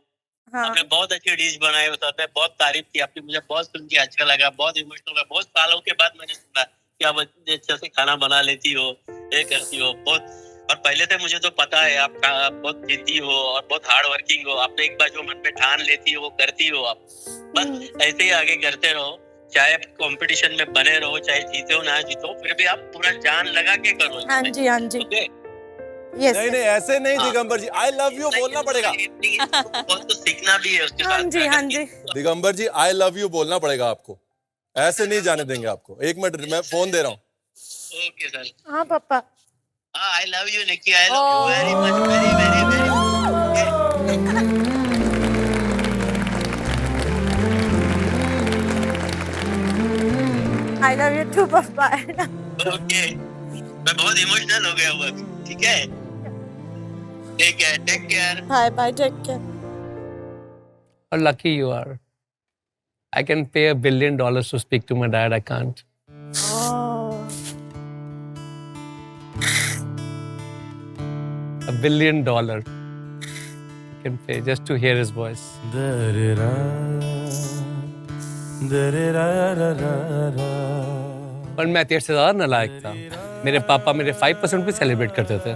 हाँ। आपने बहुत अच्छी डिश बनाई, सर ने बहुत तारीफ की आपकी, मुझे बहुत सुन के अच्छा लगा, बहुत इमोशनल हुआ। बहुत सालों के बाद मैंने सुना कि आप अच्छे से खाना बना लेती हो, ये करती हो बहुत। और पहले से मुझे तो पता है आप बहुत जिद्दी हो और बहुत हार्ड वर्किंग हो। आपने एक बार जो मन में ठान लेती हो वो करती हो आप। बस ऐसे ही आगे करते रहो, चाहे कंपटीशन में बने रहो, चाहे जीते हो ना जीतो, फिर भी आप पूरा जान लगा के करो। हाँ जी, हाँ जी। नहीं नहीं, ऐसे नहीं दिगंबर जी, आई लव यू बोलना पड़ेगा। बहुत तो सीखना भी है उसके साथ। हाँ जी, हाँ जी। दिगंबर जी, आई लव यू बोलना पड़ेगा आपको, ऐसे नहीं जाने देंगे आपको। एक मिनट, मैं फोन दे रहा हूँ। Okay sir. हाँ पापा। हाँ, I love you Nikki, I love you very much, very very very. I love you too papa. Okay, मैं बहुत इमोशनल हो गया हुआ, ठीक है? Take care. Bye bye, take care. How lucky you are. I can pay $1 billion to speak to my dad. I can't. $1 billion I can pay just to hear his voice. पर मैं तेरे से ज्यादा नालायक था। मेरे पापा मेरे 5% भी सेलिब्रेट करते थे।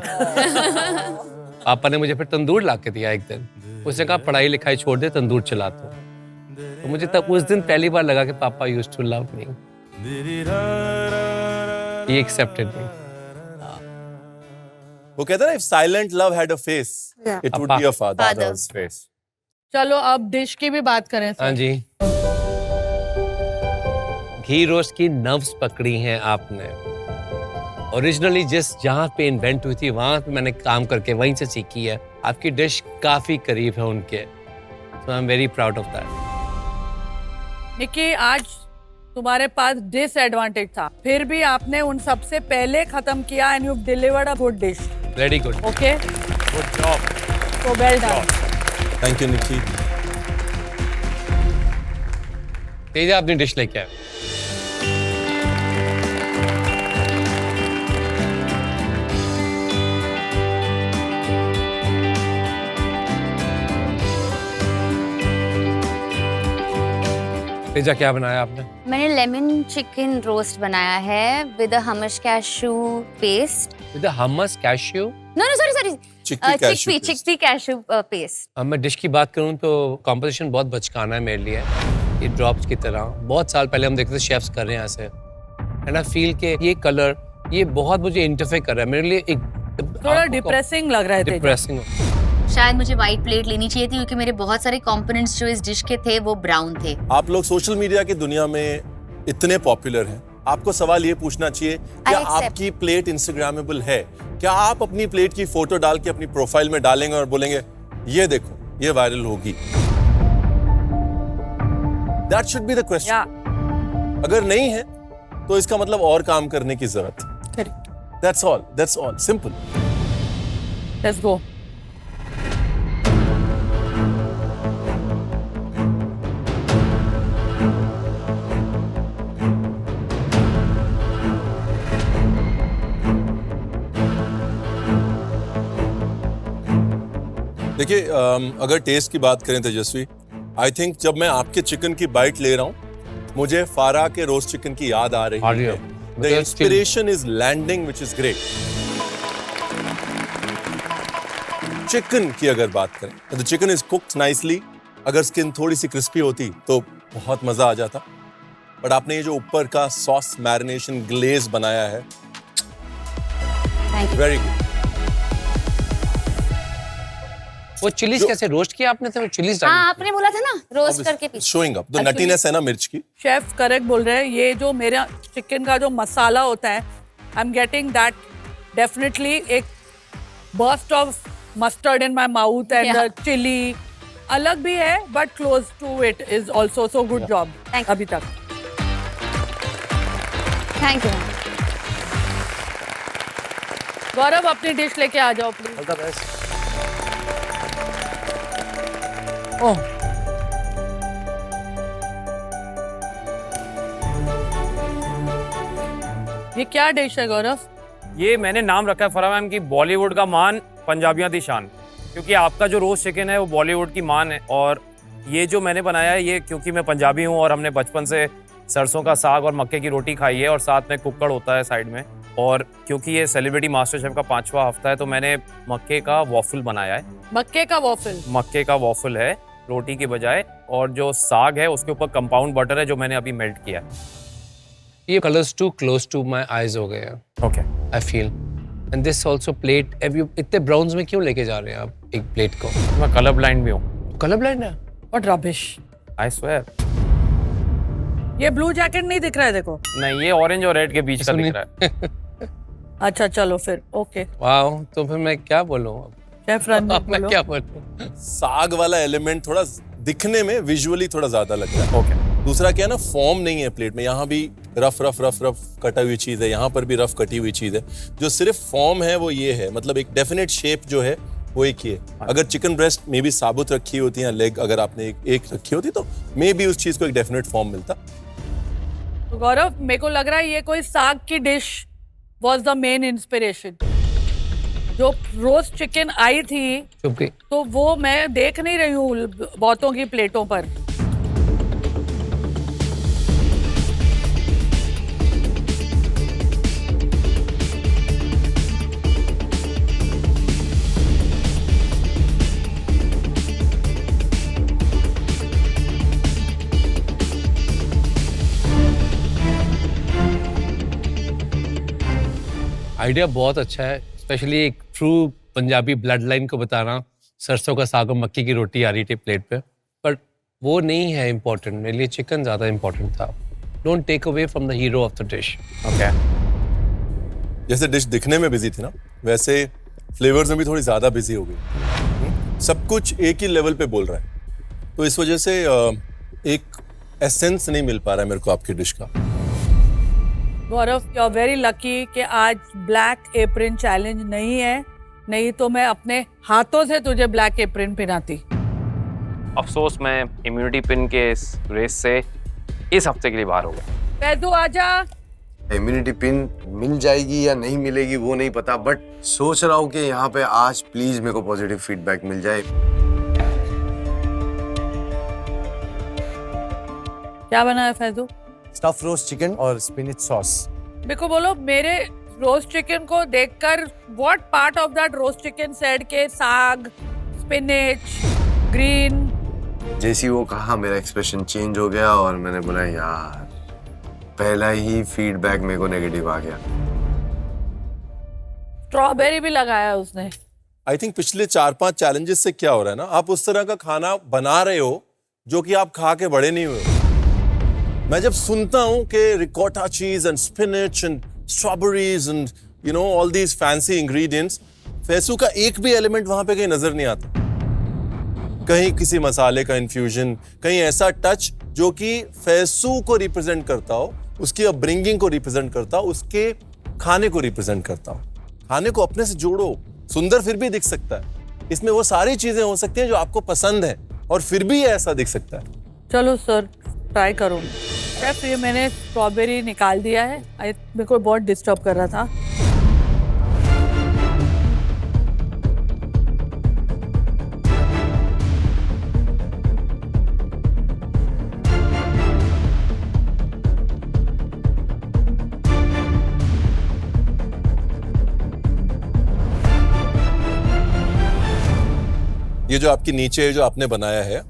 पापा ने मुझे फिर तंदूर ला के दिया एक दिन। उसने कहा पढ़ाई लिखाई छोड़ दे, तंदूर चला तो मुझे तब उस दिन पहली बार लगा कि papa used to love me. He accepted me. वो कहता है, if silent love had a face, it would be a father's face. चलो अब डिश की भी बात करें सर। हाँ जी। घी रोस्ट की नर्व्स पकड़ी हैं आपने। ओरिजिनली जहाँ पे इन्वेंट हुई थी वहां पे मैंने काम करके वहीं से सीखी है। आपकी डिश काफी करीब है उनके, so I'm very proud of that. Nikki, आज तुम्हारे पास डिसएडवांटेज था, फिर भी आपने उन सबसे पहले खत्म किया and you delivered a good dish. Very good. Okay, Good job. so well done. Thank you, Nikki. Teja अपनी डिश लेके आए। तेजा, क्या बनाया आपने? मैंने लेमन चिकन रोस्ट बनाया है with hummus cashew paste. With hummus cashew? No no, sorry, chickpea cashew paste. अब मैं डिश की बात करूं तो कॉम्पोजिशन बहुत बचकाना है मेरे लिए। ये ड्रॉप्स की तरह बहुत साल पहले हम देखते थे शेफ्स कर रहे हैं ऐसे, एंड आई फील के ये कलर ये बहुत मुझे इंटरफेयर कर रहा है मेरे लिए। एक थोड़ा डिप्रेसिंग लग रहा है। डिप्रेसिंग। शायद मुझे वाइट प्लेट लेनी चाहिए थी क्योंकि मेरे बहुत सारे कंपोनेंट्स जो इस डिश के थे वो ब्राउन थे। आप लोग सोशल मीडिया की दुनिया में इतने पॉपुलर हैं, आपको सवाल ये पूछना चाहिए, क्या आपकी प्लेट इंस्टाग्रामेबल है? क्या आप अपनी प्लेट की फोटो डाल के अपनी प्रोफाइल में डालेंगे और बोलेंगे ये देखो ये वायरल होगी? That should be the question. अगर नहीं है तो इसका मतलब और काम करने की जरूरत है। That's all. Simple. Let's go. देखिए अगर टेस्ट की बात करें तेजस्वी, आई थिंक जब मैं आपके चिकन की बाइट ले रहा हूँ मुझे फारा के रोस्ट चिकन की याद आ रही है। The inspiration is landing which is great. Chicken की अगर बात करें the chicken is cooked nicely. अगर स्किन थोड़ी सी क्रिस्पी होती तो बहुत मजा आ जाता, बट आपने ये जो ऊपर का सॉस मैरिनेशन ग्लेज बनाया है, वेरी गुड। वो चिलीज कैसे रोस्ट किया आपने? तो चिलीज डाली? हाँ आपने बोला था ना रोस्ट करके पीस। शोइंग अप द नटीनेस है ना मिर्च की। शेफ करेक्ट बोल रहे हैं। ये जो मेरा चिकन का जो मसाला होता है, I am getting that definitely एक burst of mustard in my mouth and the chilli अलग भी है but close to it is also. So good job अभी तक। Thank you. गौरव अपनी डिश लेके आ जाओ please. All the best. Oh ये क्या डिश है गौरव? ये मैंने नाम रखा है फरा मैम की बॉलीवुड का मान पंजाबियों की शान, क्योंकि आपका जो रोस्ट चिकन है वो बॉलीवुड की मान है। और ये जो मैंने बनाया है ये क्योंकि मैं पंजाबी हूँ और हमने बचपन से सरसों का साग और मक्के की रोटी खाई है और साथ में कुक्कड़ होता है साइड में। और क्योंकि ये सेलिब्रिटी मास्टर शेफ का 5वां हफ्ता है तो मैंने मक्के का वॉफल बनाया है। मक्के का वॉफल? मक्के का वॉफल है रोटी के बजाय, और जो साग है उसके ऊपर कंपाउंड बटर है जो मैंने अभी मेल्ट किया है। ये colours too close to my eyes हो गए हैं। Okay I feel and this also plate. इतने ब्राउन्स में क्यों लेके जा रहे हैं आप एक प्लेट को? मैं कलर ब्लाइंड भी हूँ। कलर ब्लाइंड है? What rubbish. I swear. ये ब्लू जैकेट नहीं दिख रहा है देखो। नहीं ये ऑरेंज और रेड के बीच का दिख रहा है। अच्छा चलो फिर ओके। वाओ तो फिर मैं क्या बोलूं अब? शेफ रणदीप मैं बोलो। क्या बोलूं? साग वाला एलिमेंट थोड़ा दिखने में विजुअली थोड़ा ज्यादा लग रहा है। ओके। दूसरा क्या है ना, फॉर्म नहीं है प्लेट में। यहाँ भी रफ रफ रफ रफ कटा हुई चीज है, यहाँ पर भी रफ कटी हुई चीज है। जो सिर्फ फॉर्म है वो ये है, मतलब एक डेफिनेट शेप जो है वो एक ही है। अगर चिकन ब्रेस्ट में भी साबुत रखी होती है, लेग अगर आपने एक रखी होती तो मे भी उस चीज को एक डेफिनेट फॉर्म मिलता। तो गौरव मेरे को लग रहा है ये कोई साग की dish was the main inspiration। जो रोस्ट चिकन आई थी तो वो मैं देख नहीं रही हूँ बहुतों की प्लेटों पर। आइडिया बहुत अच्छा है, स्पेशली एक ट्रू पंजाबी ब्लड लाइन को बताना। सरसों का साग और मक्की की रोटी आ रही थी प्लेट पे, बट वो नहीं है इम्पोर्टेंट। मेरे लिए चिकन ज़्यादा इम्पोर्टेंट था। Don't take away from the hero of the dish. Okay. जैसे डिश दिखने में बिजी थी ना, वैसे फ्लेवर्स में भी थोड़ी ज़्यादा बिजी हो गई। सब कुछ एक ही लेवल पे बोल रहा है, तो इस वजह से एक एसेंस नहीं मिल पा रहा है मेरे को आपकी डिश का। गौरव यू आर वेरी लकी कि आज ब्लैक एप्रन चैलेंज नहीं है, नहीं तो मैं अपने हाथों से तुझे ब्लैक एप्रन पहनाती। अफसोस मैं इम्यूनिटी पिन के इस रेस से इस हफ्ते के लिए बाहर हो गया। पैदू आजा। इम्यूनिटी पिन मिल जाएगी या नहीं मिलेगी वो नहीं पता, बट सोच रहा हूँ कि यहाँ पे आज प्लीज मेरे को पॉजिटिव फीडबैक मिल जाए। क्या बना है फैजू? स्टफ रोस्ट चिकन और स्पिनच सॉस। मेरे को बोलो, मेरे रोस्ट चिकन को देखकर what part of that roast chicken said के साग, स्पिनच, ग्रीन? जैसी वो कहा मेरा एक्सप्रेशन चेंज हो गया और मैंने बोला यार पहला ही फीडबैक मेरे को नेगेटिव आ गया। स्ट्रॉबेरी भी लगाया उसने। आई थिंक पिछले 4-5 चैलेंजेस से क्या हो रहा है ना, आप उस तरह का खाना बना रहे हो जो कि आप खा के बड़े नहीं हुए। मैं जब सुनता हूं कि रिकॉटा चीज and spinach and strawberries and you know all these fancy ingredients, Faisu का एक भी एलिमेंट वहां पे कहीं नजर नहीं आता। कहीं किसी मसाले का इन्फ्यूजन, कहीं ऐसा टच जो कि फैसू को रिप्रेजेंट करता हो, उसकी अपब्रिंगिंग को रिप्रेजेंट करता हो, उसके खाने को रिप्रेजेंट करता हो। खाने को अपने से जोड़ो, सुंदर फिर भी दिख सकता है। इसमें वो सारी चीजें हो सकती हैं जो आपको पसंद है और फिर भी ये ऐसा दिख सकता है। चलो सर ट्राई करो। शेफ ये मैंने स्ट्रॉबेरी निकाल दिया है, मेरे को बहुत डिस्टर्ब कर रहा था। जो आपकी नीचे जो आपने बनाया है,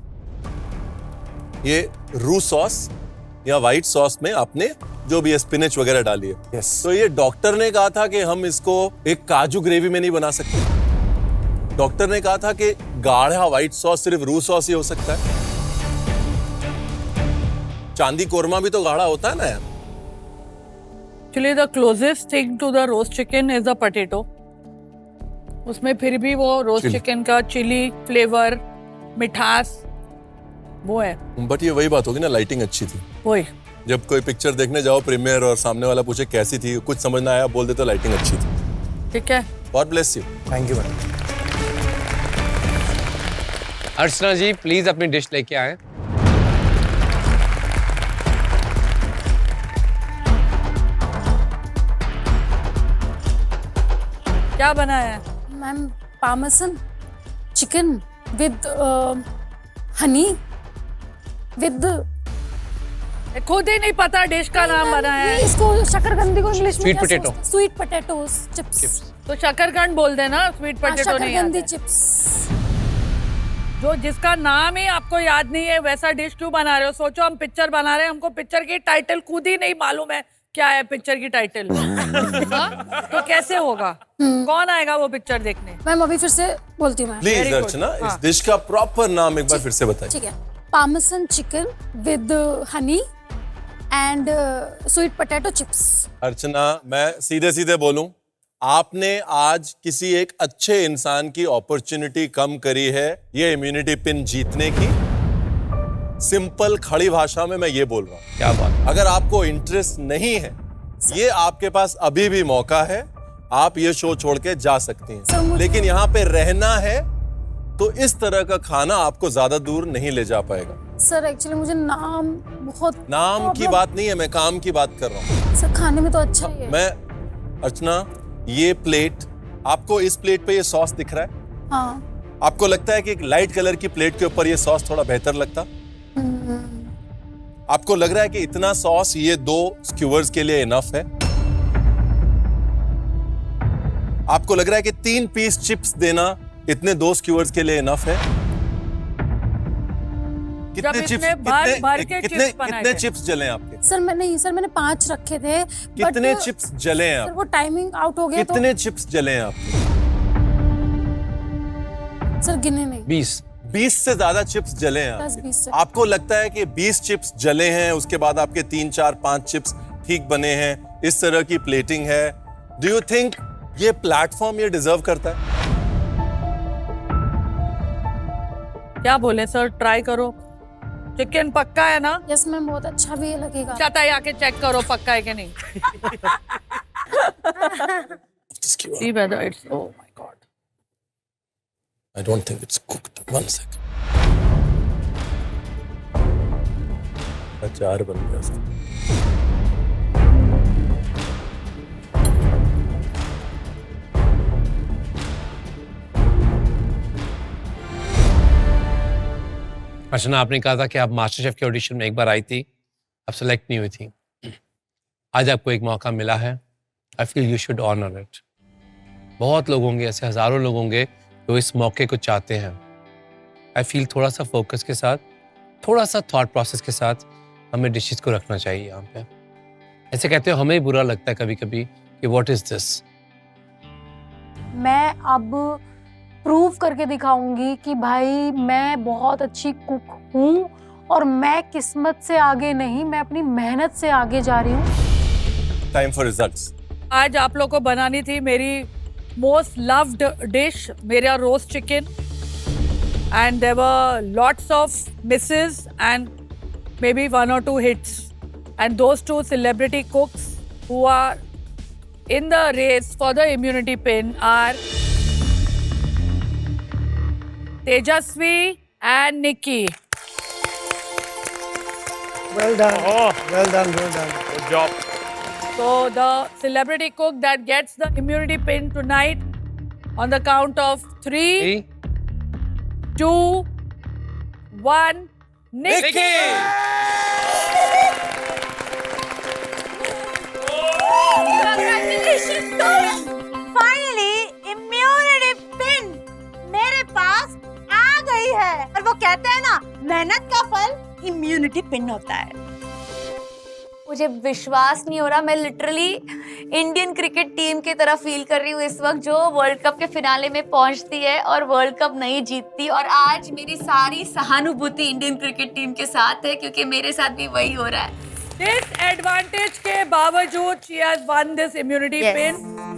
ये रू सॉस या व्हाइट सॉस में आपने जो भी स्पिनच वगैरह डाली है। Yes. तो ये डॉक्टर ने कहा था कि हम इसको एक काजू ग्रेवी में नहीं बना सकते। डॉक्टर ने कहा था कि गाढ़ा व्हाइट सॉस सिर्फ रू सॉस ही हो सकता है। चांदी कोरमा भी तो गाढ़ा होता है ना यार। Actually, the closest thing to the roast chicken is the potato. उसमें फिर भी वो रोस्ट Chili. चिकन का चिली फ्लेवर, मिठास वो है। बट ये वही बात होगी ना, लाइटिंग अच्छी थी। वही जब कोई पिक्चर देखने जाओ प्रीमियर और सामने वाला पूछे कैसी थी, कुछ समझ ना आया, बोल दे तो लाइटिंग अच्छी थी। ठीक है। God bless you. Thank you madam. Archana ji please अपनी डिश लेके आए। क्या बनाया है? Ma'am parmesan chicken with honey with खुद ही नहीं पता डिश का नाम बनाया है। इसको शकरकंदी को इंग्लिश में Sweet क्या potato. सोचते हैं? Sweet potatoes chips. तो शकरकंद बोल देना, स्वीट पोटैटो नहीं आता शकरकंदी है। चिप्स। जो जिसका नाम ही आपको याद नहीं है वैसा डिश क्यों बना रहे हो? सोचो हम पिक्चर बना रहे हैं, हमको पिक्चर की टाइटल खुद ही नहीं मालूम है क्या है पिक्चर की टाइटल। हाँ? तो कैसे होगा? कौन आएगा वो पिक्चर देखने? मैम अभी फिर से बोलती हूँ मैं। प्लीज अर्चना, इस डिश का प्रॉपर नाम एक बार फिर से बताइए। ठीक है, parmesan chicken with honey and sweet potato chips. Archana, मैं सीधे सीधे बोलूं, आपने आज किसी एक अच्छे इंसान की अपॉर्चुनिटी कम करी है ये इम्यूनिटी पिन जीतने की। सिंपल खड़ी भाषा में मैं ये बोल रहा हूं। क्या बात। अगर आपको इंटरेस्ट नहीं है, ये आपके पास अभी भी मौका है, आप ये शो छोड़ के जा सकती हैं। लेकिन यहाँ पे रहना है तो इस तरह का खाना आपको ज्यादा दूर नहीं ले जा पाएगा। सर एक्चुअली मुझे नाम बहुत नाम की बात नहीं है, मैं काम की बात कर रहा हूँ। सर खाने में तो अच्छा ही है। मैं अर्चना, ये प्लेट, आपको इस प्लेट पे ये सॉस दिख रहा है? हाँ। आपको लगता है कि एक लाइट कलर की प्लेट के ऊपर ये सॉस थोड़ा बेहतर लगता? आपको लग रहा है कि इतना सॉस ये 2 स्क्यूअर्स के लिए इनफ है? आपको लग रहा है कि 3 पीस चिप्स देना इतने 2 स्क्यूअर्स के लिए इनफ है? कितने चिप्स, कितने चिप्स जले आपके? सर मैंने 5 रखे थे। कितने चिप्स जले हैं सर आप? वो टाइमिंग आउट हो गया। कितने चिप्स जले हैं आपके? सर गिने नहीं। 20 से ज्यादा चिप्स जले हैं 10-20 आपके। से। आपको लगता है कि 20 चिप्स जले हैं, उसके बाद आपके 3, 4, 5 चिप्स ठीक बने हैं, इस तरह की प्लेटिंग है। डू यू थिंक ये प्लेटफॉर्म ये डिजर्व करता है? क्या बोले सर? ट्राई करो। चिकन पक्का है ना? यस मैम, बहुत अच्छा भी लगेगा। चाहता है आके चेक करो पक्का है कि नहीं। See whether it's, oh my God. I don't think it's cooked. 1 second. अचार बन गया इसका। अर्चना, आपने कहा था कि आप मास्टर शेफ के ऑडिशन में एक बार आई थी, अब सेलेक्ट नहीं हुई थी। आज आपको एक मौका मिला है। I feel you should honour it. बहुत लोग होंगे ऐसे, हजारों लोग होंगे जो इस मौके को चाहते हैं। आई फील थोड़ा सा फोकस के साथ, थोड़ा सा थॉट प्रोसेस के साथ हमें डिशेस को रखना चाहिए यहाँ पे। ऐसे कहते हो, हमें ही बुरा लगता है कभी कभी कि व्हाट इज दिस। मैं अब प्रूव करके दिखाऊंगी कि भाई मैं बहुत अच्छी कुक हूँ और मैं किस्मत से आगे नहीं, मैं अपनी मेहनत से आगे जा रही हूँ। Time for results. आज आप लोग को बनानी थी मेरी मोस्ट लव्ड डिश, मेरा roast chicken, and there were lots of misses and maybe 1 or 2 hits, and those 2 celebrity cooks who are in the race for the immunity pin are Tejasvi and Nikki. Well done. Well done. Well done. Good job. So the celebrity cook that gets the immunity pin tonight, on the count of 3, 2, 1, Nikki! Congratulations, Finally, immunity pin मेरे पास आ कहते हैं ना, मेहनत का फल इम्यूनिटी पिन होता है। मुझे विश्वास नहीं हो रहा, मैं लिटरली इंडियन क्रिकेट टीम की तरह फील कर रही हूँ इस वक्त, जो वर्ल्ड कप के फिनाले में पहुंचती है और वर्ल्ड कप नहीं जीतती। और आज मेरी सारी सहानुभूति इंडियन क्रिकेट टीम के साथ है, क्योंकि मेरे साथ भी वही हो रहा है। डिसएडवांटेज के बावजूद she has one this immunity pin,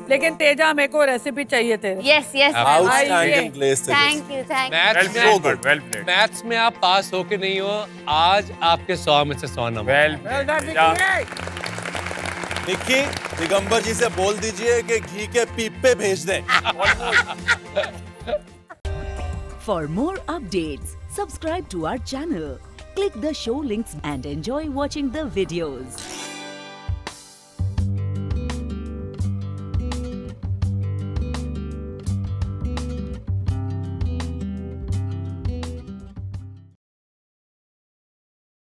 लेकिन तेजा मेरे को रेसिपी चाहिए तेरे। Yes yes Outstanding place, Tejas. Thank you thank you. Maths में आप पास हो के नहीं हो, आज आपके 100 में से 100 नंबर। निक्की, दिगंबर जी से बोल दीजिए कि घी के पीपे भेज दें। For more updates, subscribe to our channel, click the show links and enjoy watching the videos.